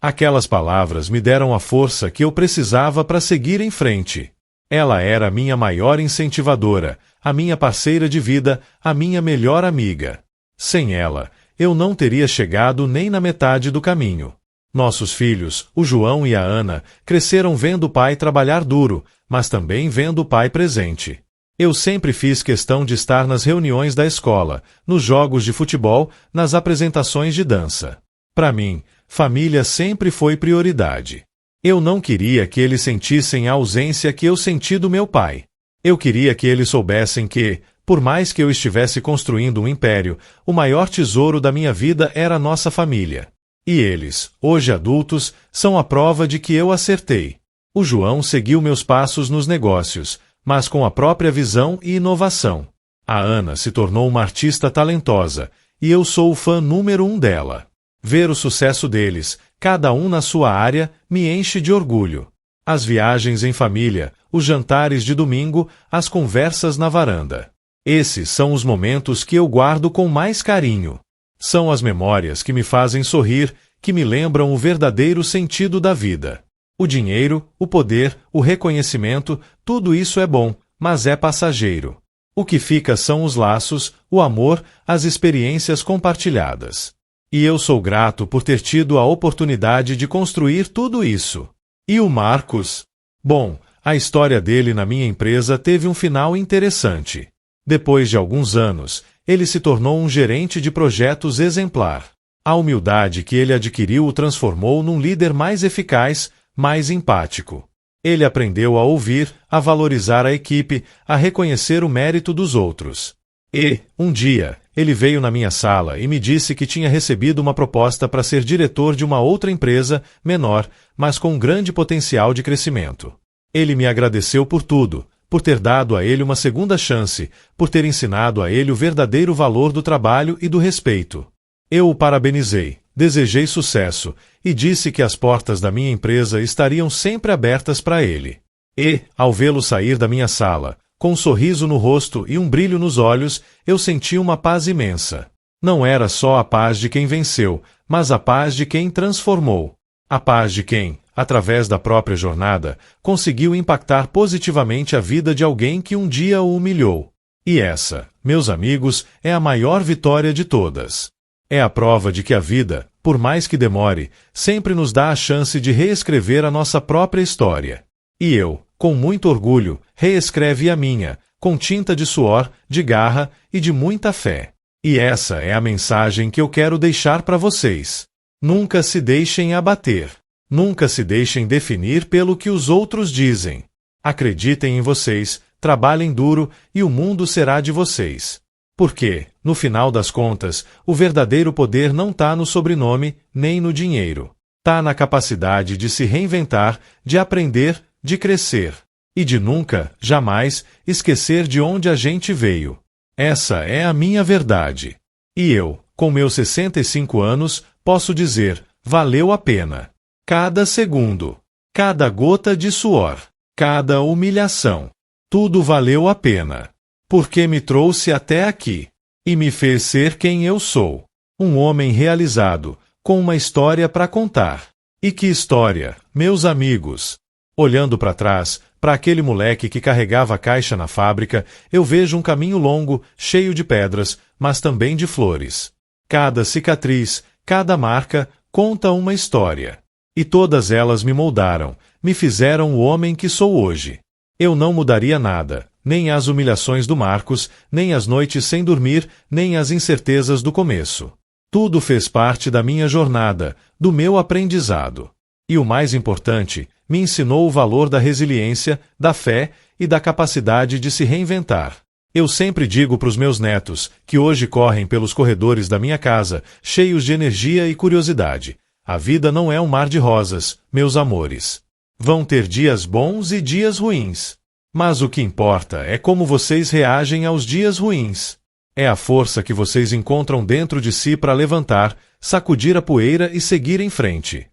Aquelas palavras me deram a força que eu precisava para seguir em frente. Ela era a minha maior incentivadora, a minha parceira de vida, a minha melhor amiga. Sem ela, eu não teria chegado nem na metade do caminho. Nossos filhos, o João e a Ana, cresceram vendo o pai trabalhar duro, mas também vendo o pai presente. Eu sempre fiz questão de estar nas reuniões da escola, nos jogos de futebol, nas apresentações de dança. Para mim, família sempre foi prioridade. Eu não queria que eles sentissem a ausência que eu senti do meu pai. Eu queria que eles soubessem que, por mais que eu estivesse construindo um império, o maior tesouro da minha vida era nossa família. E eles, hoje adultos, são a prova de que eu acertei. O João seguiu meus passos nos negócios, mas com a própria visão e inovação. A Ana se tornou uma artista talentosa, e eu sou o fã número 1 dela. Ver o sucesso deles, cada um na sua área, me enche de orgulho. As viagens em família, os jantares de domingo, as conversas na varanda. Esses são os momentos que eu guardo com mais carinho. São as memórias que me fazem sorrir, que me lembram o verdadeiro sentido da vida. O dinheiro, o poder, o reconhecimento, tudo isso é bom, mas é passageiro. O que fica são os laços, o amor, as experiências compartilhadas. E eu sou grato por ter tido a oportunidade de construir tudo isso. E o Marcos? Bom, a história dele na minha empresa teve um final interessante. Depois de alguns anos, ele se tornou um gerente de projetos exemplar. A humildade que ele adquiriu o transformou num líder mais eficaz, mais empático. Ele aprendeu a ouvir, a valorizar a equipe, a reconhecer o mérito dos outros. E, um dia, ele veio na minha sala e me disse que tinha recebido uma proposta para ser diretor de uma outra empresa, menor, mas com grande potencial de crescimento. Ele me agradeceu por tudo, por ter dado a ele uma segunda chance, por ter ensinado a ele o verdadeiro valor do trabalho e do respeito. Eu o parabenizei, desejei sucesso e disse que as portas da minha empresa estariam sempre abertas para ele. E, ao vê-lo sair da minha sala, com um sorriso no rosto e um brilho nos olhos, eu senti uma paz imensa. Não era só a paz de quem venceu, mas a paz de quem transformou. A paz de quem, através da própria jornada, conseguiu impactar positivamente a vida de alguém que um dia o humilhou. E essa, meus amigos, é a maior vitória de todas. É a prova de que a vida, por mais que demore, sempre nos dá a chance de reescrever a nossa própria história. E eu, com muito orgulho, reescreve a minha, com tinta de suor, de garra e de muita fé. E essa é a mensagem que eu quero deixar para vocês. Nunca se deixem abater. Nunca se deixem definir pelo que os outros dizem. Acreditem em vocês, trabalhem duro e o mundo será de vocês. Porque, no final das contas, o verdadeiro poder não está no sobrenome, nem no dinheiro. Está na capacidade de se reinventar, de aprender, de crescer. E de nunca, jamais, esquecer de onde a gente veio. Essa é a minha verdade. E eu, com meus 65 anos, posso dizer, valeu a pena. Cada segundo, cada gota de suor, cada humilhação, tudo valeu a pena. Porque me trouxe até aqui, e me fez ser quem eu sou. Um homem realizado, com uma história para contar. E que história, meus amigos! Olhando para trás, para aquele moleque que carregava a caixa na fábrica, eu vejo um caminho longo, cheio de pedras, mas também de flores. Cada cicatriz, cada marca, conta uma história. E todas elas me moldaram, me fizeram o homem que sou hoje. Eu não mudaria nada, nem as humilhações do Marcos, nem as noites sem dormir, nem as incertezas do começo. Tudo fez parte da minha jornada, do meu aprendizado. E o mais importante, me ensinou o valor da resiliência, da fé e da capacidade de se reinventar. Eu sempre digo para os meus netos, que hoje correm pelos corredores da minha casa, cheios de energia e curiosidade. A vida não é um mar de rosas, meus amores. Vão ter dias bons e dias ruins. Mas o que importa é como vocês reagem aos dias ruins. É a força que vocês encontram dentro de si para levantar, sacudir a poeira e seguir em frente.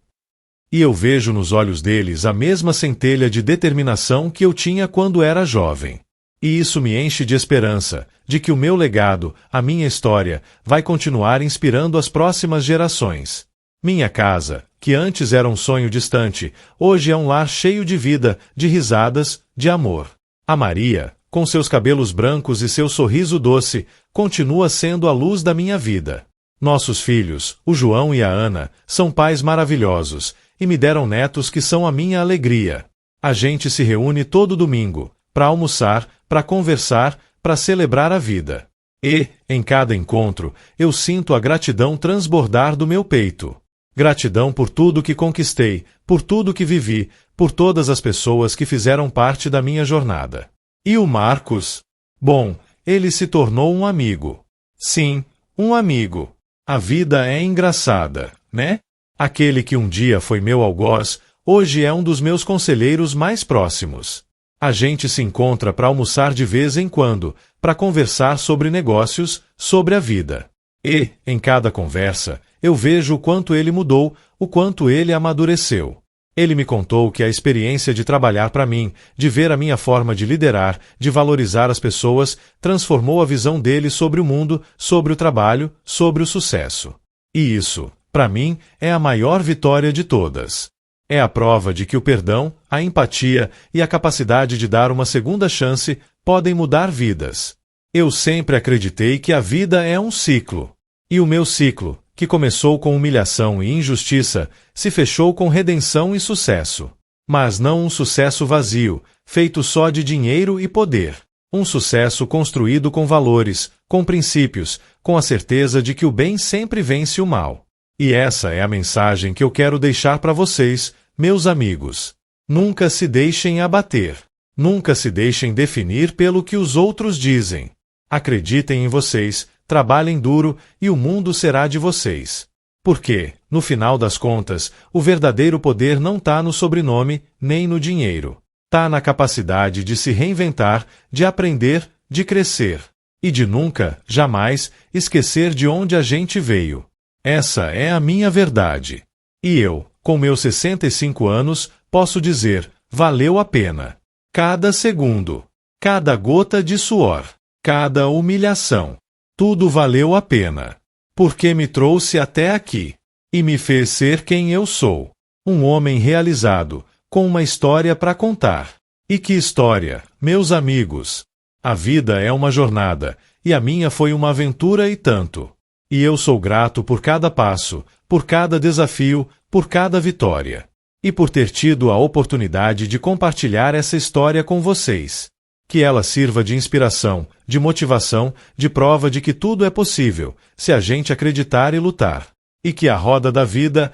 E eu vejo nos olhos deles a mesma centelha de determinação que eu tinha quando era jovem. E isso me enche de esperança, de que o meu legado, a minha história, vai continuar inspirando as próximas gerações. Minha casa, que antes era um sonho distante, hoje é um lar cheio de vida, de risadas, de amor. A Maria, com seus cabelos brancos e seu sorriso doce, continua sendo a luz da minha vida. Nossos filhos, o João e a Ana, são pais maravilhosos, e me deram netos que são a minha alegria. A gente se reúne todo domingo, para almoçar, para conversar, para celebrar a vida. E, em cada encontro, eu sinto a gratidão transbordar do meu peito. Gratidão por tudo que conquistei, por tudo que vivi, por todas as pessoas que fizeram parte da minha jornada. E o Marcos? Bom, ele se tornou um amigo. Sim, um amigo. A vida é engraçada, né? Aquele que um dia foi meu algoz, hoje é um dos meus conselheiros mais próximos. A gente se encontra para almoçar de vez em quando, para conversar sobre negócios, sobre a vida. E, em cada conversa, eu vejo o quanto ele mudou, o quanto ele amadureceu. Ele me contou que a experiência de trabalhar para mim, de ver a minha forma de liderar, de valorizar as pessoas, transformou a visão dele sobre o mundo, sobre o trabalho, sobre o sucesso. E isso, para mim, é a maior vitória de todas. É a prova de que o perdão, a empatia e a capacidade de dar uma segunda chance podem mudar vidas. Eu sempre acreditei que a vida é um ciclo. E o meu ciclo, que começou com humilhação e injustiça, se fechou com redenção e sucesso. Mas não um sucesso vazio, feito só de dinheiro e poder. Um sucesso construído com valores, com princípios, com a certeza de que o bem sempre vence o mal. E essa é a mensagem que eu quero deixar para vocês, meus amigos. Nunca se deixem abater. Nunca se deixem definir pelo que os outros dizem. Acreditem em vocês, trabalhem duro e o mundo será de vocês. Porque, no final das contas, o verdadeiro poder não está no sobrenome, nem no dinheiro. Está na capacidade de se reinventar, de aprender, de crescer. E de nunca, jamais, esquecer de onde a gente veio. Essa é a minha verdade. E eu, com meus 65 anos, posso dizer, valeu a pena. Cada segundo, cada gota de suor, cada humilhação, tudo valeu a pena. Porque me trouxe até aqui. E me fez ser quem eu sou. Um homem realizado, com uma história para contar. E que história, meus amigos! A vida é uma jornada, e a minha foi uma aventura e tanto. E eu sou grato por cada passo, por cada desafio, por cada vitória. E por ter tido a oportunidade de compartilhar essa história com vocês. Que ela sirva de inspiração, de motivação, de prova de que tudo é possível, se a gente acreditar e lutar. E que a roda da vida,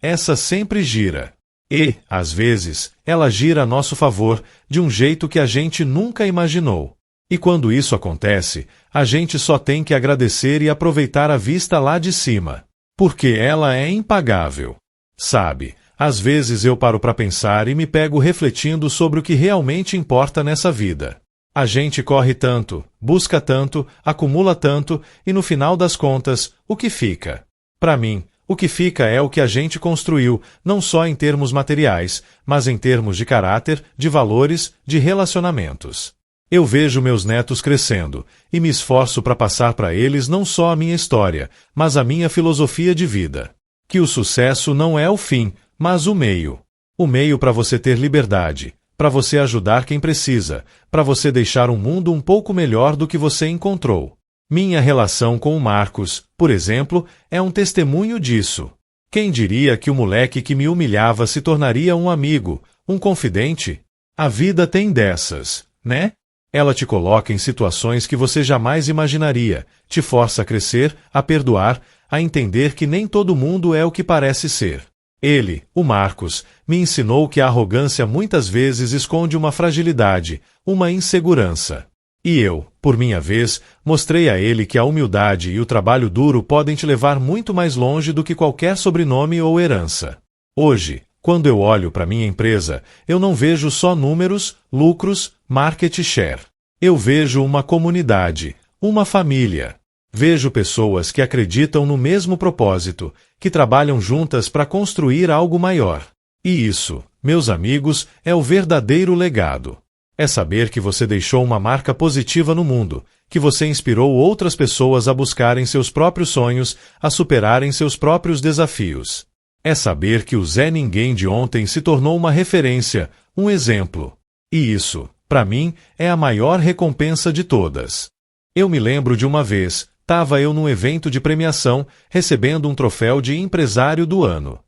essa sempre gira. E, às vezes, ela gira a nosso favor, de um jeito que a gente nunca imaginou. E quando isso acontece, a gente só tem que agradecer e aproveitar a vista lá de cima. Porque ela é impagável. Sabe, às vezes eu paro para pensar e me pego refletindo sobre o que realmente importa nessa vida. A gente corre tanto, busca tanto, acumula tanto, e no final das contas, o que fica? Para mim, o que fica é o que a gente construiu, não só em termos materiais, mas em termos de caráter, de valores, de relacionamentos. Eu vejo meus netos crescendo, e me esforço para passar para eles não só a minha história, mas a minha filosofia de vida. Que o sucesso não é o fim, mas o meio. O meio para você ter liberdade, para você ajudar quem precisa, para você deixar um mundo um pouco melhor do que você encontrou. Minha relação com o Marcos, por exemplo, é um testemunho disso. Quem diria que o moleque que me humilhava se tornaria um amigo, um confidente? A vida tem dessas, né? Ela te coloca em situações que você jamais imaginaria, te força a crescer, a perdoar, a entender que nem todo mundo é o que parece ser. Ele, o Marcos, me ensinou que a arrogância muitas vezes esconde uma fragilidade, uma insegurança. E eu, por minha vez, mostrei a ele que a humildade e o trabalho duro podem te levar muito mais longe do que qualquer sobrenome ou herança. Hoje, quando eu olho para minha empresa, eu não vejo só números, lucros, market share. Eu vejo uma comunidade, uma família. Vejo pessoas que acreditam no mesmo propósito, que trabalham juntas para construir algo maior. E isso, meus amigos, é o verdadeiro legado. É saber que você deixou uma marca positiva no mundo, que você inspirou outras pessoas a buscarem seus próprios sonhos, a superarem seus próprios desafios. É saber que o Zé Ninguém de ontem se tornou uma referência, um exemplo. E isso, para mim, é a maior recompensa de todas. Eu me lembro de uma vez, estava eu num evento de premiação, recebendo um troféu de empresário do ano.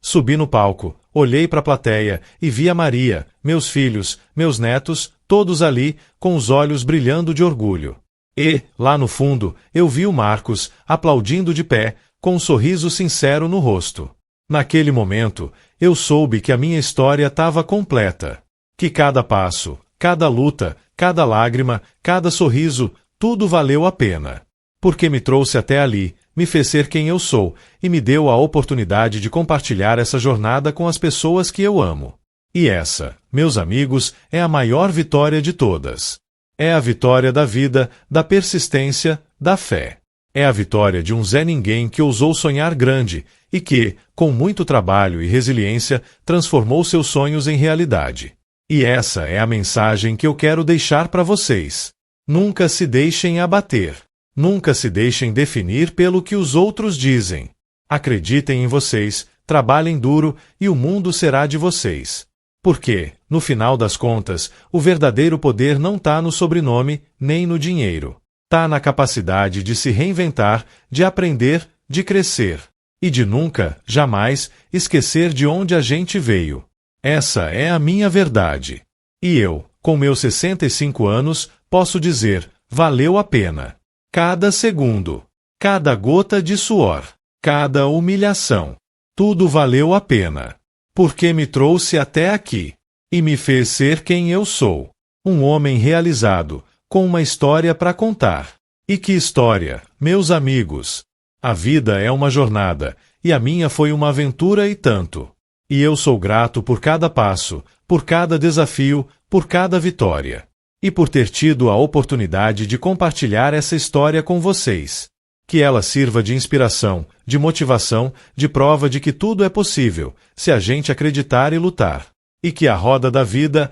Subi no palco, olhei para a plateia e vi a Maria, meus filhos, meus netos, todos ali, com os olhos brilhando de orgulho. E, lá no fundo, eu vi o Marcos, aplaudindo de pé, com um sorriso sincero no rosto. Naquele momento, eu soube que a minha história estava completa. Que cada passo, cada luta, cada lágrima, cada sorriso, tudo valeu a pena. Porque me trouxe até ali, me fez ser quem eu sou e me deu a oportunidade de compartilhar essa jornada com as pessoas que eu amo. E essa, meus amigos, é a maior vitória de todas. É a vitória da vida, da persistência, da fé. É a vitória de um Zé Ninguém que ousou sonhar grande e que, com muito trabalho e resiliência, transformou seus sonhos em realidade. E essa é a mensagem que eu quero deixar para vocês. Nunca se deixem abater. Nunca se deixem definir pelo que os outros dizem. Acreditem em vocês, trabalhem duro e o mundo será de vocês. Porque, no final das contas, o verdadeiro poder não está no sobrenome nem no dinheiro. Está na capacidade de se reinventar, de aprender, de crescer. E de nunca, jamais, esquecer de onde a gente veio. Essa é a minha verdade. E eu, com meus 65 anos, posso dizer, valeu a pena. Cada segundo, cada gota de suor, cada humilhação, tudo valeu a pena. Porque me trouxe até aqui e me fez ser quem eu sou. Um homem realizado, com uma história para contar. E que história, meus amigos! A vida é uma jornada, e a minha foi uma aventura e tanto. E eu sou grato por cada passo, por cada desafio, por cada vitória. E por ter tido a oportunidade de compartilhar essa história com vocês. Que ela sirva de inspiração, de motivação, de prova de que tudo é possível, se a gente acreditar e lutar. E que a roda da vida,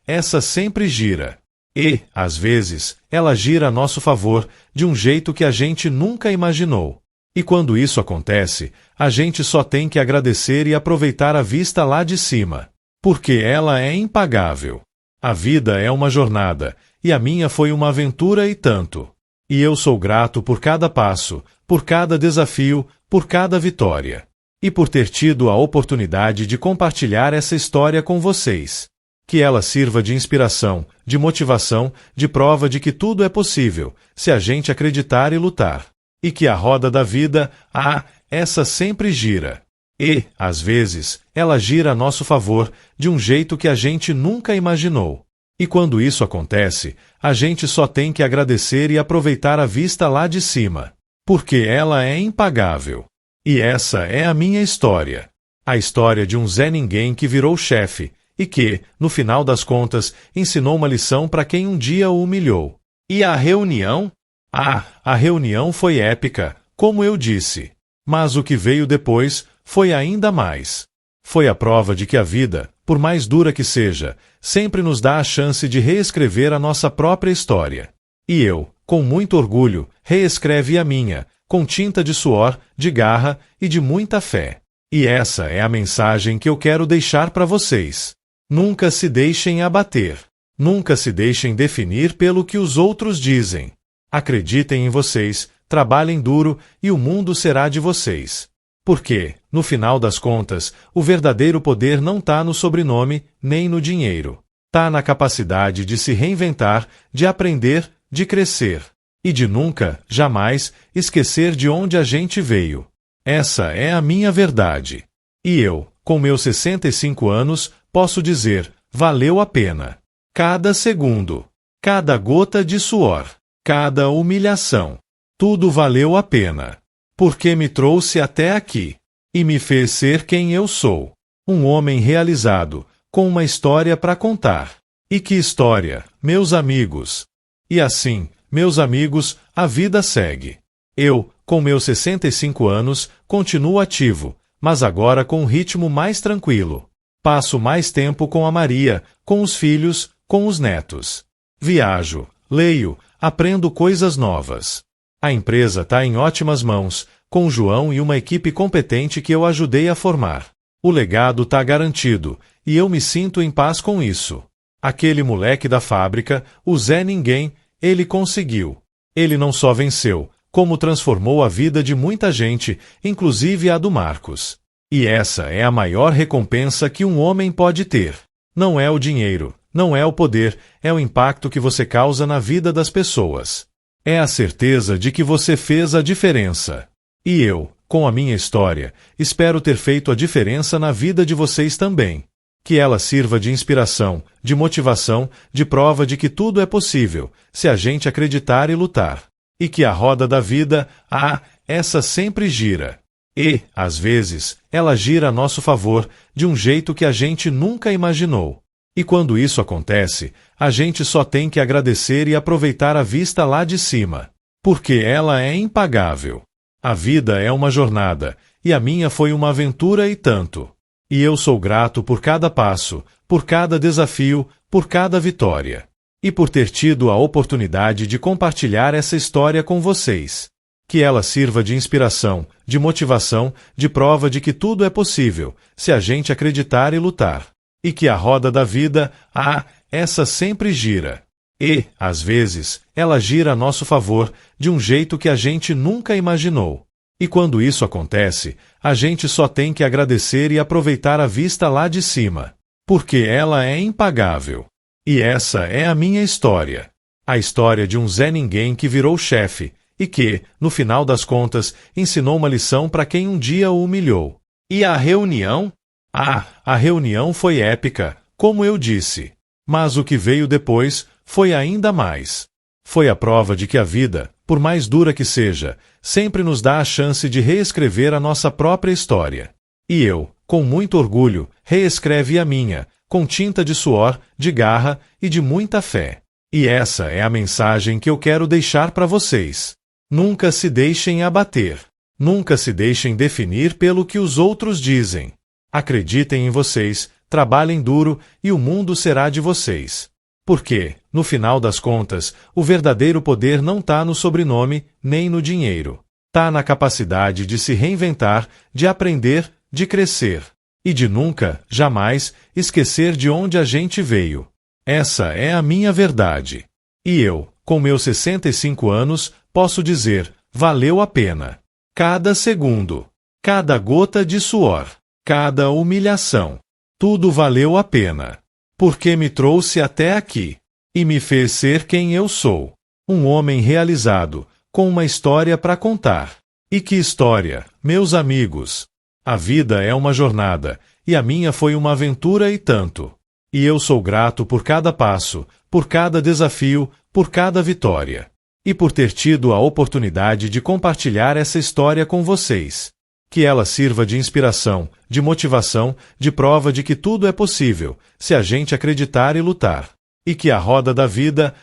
essa sempre gira. E, às vezes, ela gira a nosso favor, de um jeito que a gente nunca imaginou. E quando isso acontece, a gente só tem que agradecer e aproveitar a vista lá de cima. Porque ela é impagável. A vida é uma jornada, e a minha foi uma aventura e tanto. E eu sou grato por cada passo, por cada desafio, por cada vitória. E por ter tido a oportunidade de compartilhar essa história com vocês. Que ela sirva de inspiração, de motivação, de prova de que tudo é possível, se a gente acreditar e lutar. E que a roda da vida, essa sempre gira. E, às vezes, ela gira a nosso favor, de um jeito que a gente nunca imaginou. E quando isso acontece, a gente só tem que agradecer e aproveitar a vista lá de cima. Porque ela é impagável. E essa é a minha história. A história de um Zé Ninguém que virou chefe, e que, no final das contas, ensinou uma lição para quem um dia o humilhou. E a reunião? A reunião foi épica, como eu disse. Mas o que veio depois foi ainda mais. Foi a prova de que a vida, por mais dura que seja, sempre nos dá a chance de reescrever a nossa própria história. E eu, com muito orgulho, reescrevi a minha, com tinta de suor, de garra e de muita fé. E essa é a mensagem que eu quero deixar para vocês. Nunca se deixem abater. Nunca se deixem definir pelo que os outros dizem. Acreditem em vocês, trabalhem duro e o mundo será de vocês. Porque, no final das contas, o verdadeiro poder não está no sobrenome nem no dinheiro. Está na capacidade de se reinventar, de aprender, de crescer. E de nunca, jamais, esquecer de onde a gente veio. Essa é a minha verdade. E eu, com meus 65 anos, posso dizer, valeu a pena. Cada segundo, cada gota de suor, cada humilhação, tudo valeu a pena. Porque me trouxe até aqui e me fez ser quem eu sou. Um homem realizado, com uma história para contar. E que história, meus amigos! E assim, meus amigos, a vida segue. Eu, com meus 65 anos, continuo ativo, mas agora com um ritmo mais tranquilo. Passo mais tempo com a Maria, com os filhos, com os netos. Viajo, leio, aprendo coisas novas. A empresa está em ótimas mãos, com o João e uma equipe competente que eu ajudei a formar. O legado está garantido, e eu me sinto em paz com isso. Aquele moleque da fábrica, o Zé Ninguém, ele conseguiu. Ele não só venceu, como transformou a vida de muita gente, inclusive a do Marcos. E essa é a maior recompensa que um homem pode ter. Não é o dinheiro, não é o poder, é o impacto que você causa na vida das pessoas. É a certeza de que você fez a diferença. E eu, com a minha história, espero ter feito a diferença na vida de vocês também. Que ela sirva de inspiração, de motivação, de prova de que tudo é possível, se a gente acreditar e lutar. E que a roda da vida, essa sempre gira. E, às vezes, ela gira a nosso favor, de um jeito que a gente nunca imaginou. E quando isso acontece, a gente só tem que agradecer e aproveitar a vista lá de cima. Porque ela é impagável. A vida é uma jornada, e a minha foi uma aventura e tanto. E eu sou grato por cada passo, por cada desafio, por cada vitória. E por ter tido a oportunidade de compartilhar essa história com vocês. Que ela sirva de inspiração, de motivação, de prova de que tudo é possível, se a gente acreditar e lutar. E que a roda da vida, essa sempre gira. E, às vezes, ela gira a nosso favor, de um jeito que a gente nunca imaginou. E quando isso acontece, a gente só tem que agradecer e aproveitar a vista lá de cima. Porque ela é impagável. E essa é a minha história. A história de um Zé Ninguém que virou chefe, e que, no final das contas, ensinou uma lição para quem um dia o humilhou. E a reunião? A reunião foi épica, como eu disse. Mas o que veio depois foi ainda mais. Foi a prova de que a vida, por mais dura que seja, sempre nos dá a chance de reescrever a nossa própria história. E eu, com muito orgulho, reescrevi a minha, com tinta de suor, de garra e de muita fé. E essa é a mensagem que eu quero deixar para vocês. Nunca se deixem abater. Nunca se deixem definir pelo que os outros dizem. Acreditem em vocês, trabalhem duro e o mundo será de vocês. Porque, no final das contas, o verdadeiro poder não está no sobrenome, nem no dinheiro. Está na capacidade de se reinventar, de aprender, de crescer. E de nunca, jamais, esquecer de onde a gente veio. Essa é a minha verdade. E eu, com meus 65 anos, posso dizer, valeu a pena. Cada segundo, cada gota de suor, cada humilhação, tudo valeu a pena. Porque me trouxe até aqui, e me fez ser quem eu sou. Um homem realizado, com uma história para contar. E que história, meus amigos! A vida é uma jornada, e a minha foi uma aventura e tanto. E eu sou grato por cada passo, por cada desafio, por cada vitória. E por ter tido a oportunidade de compartilhar essa história com vocês. Que ela sirva de inspiração, de motivação, de prova de que tudo é possível, se a gente acreditar e lutar. E que a roda da vida,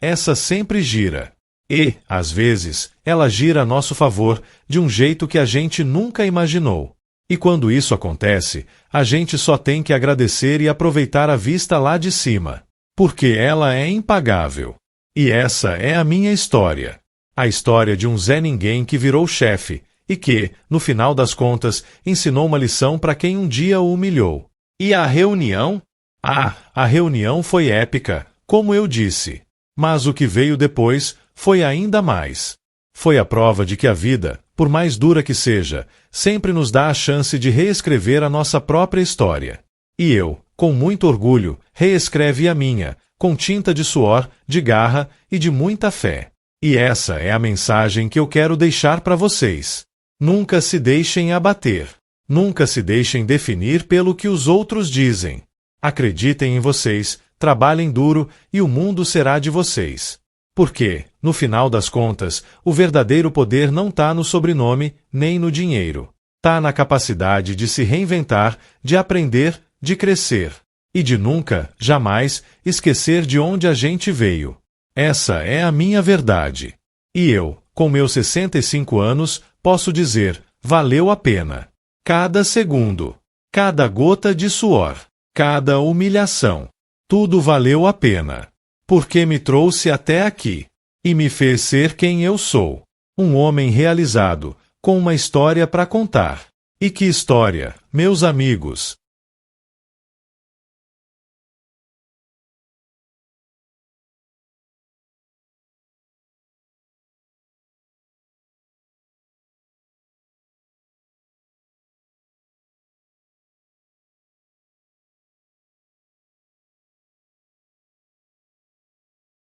essa sempre gira. E, às vezes, ela gira a nosso favor, de um jeito que a gente nunca imaginou. E quando isso acontece, a gente só tem que agradecer e aproveitar a vista lá de cima. Porque ela é impagável. E essa é a minha história. A história de um Zé Ninguém que virou chefe, e que, no final das contas, ensinou uma lição para quem um dia o humilhou. E a reunião? A reunião foi épica, como eu disse. Mas o que veio depois foi ainda mais. Foi a prova de que a vida, por mais dura que seja, sempre nos dá a chance de reescrever a nossa própria história. E eu, com muito orgulho, reescrevi a minha, com tinta de suor, de garra e de muita fé. E essa é a mensagem que eu quero deixar para vocês. Nunca se deixem abater. Nunca se deixem definir pelo que os outros dizem. Acreditem em vocês, trabalhem duro e o mundo será de vocês. Porque, no final das contas, o verdadeiro poder não está no sobrenome, nem no dinheiro. Está na capacidade de se reinventar, de aprender, de crescer. E de nunca, jamais, esquecer de onde a gente veio. Essa é a minha verdade. E eu, com meus 65 anos, posso dizer, valeu a pena. Cada segundo, cada gota de suor, cada humilhação, tudo valeu a pena. Porque me trouxe até aqui, e me fez ser quem eu sou. Um homem realizado, com uma história para contar. E que história, meus amigos!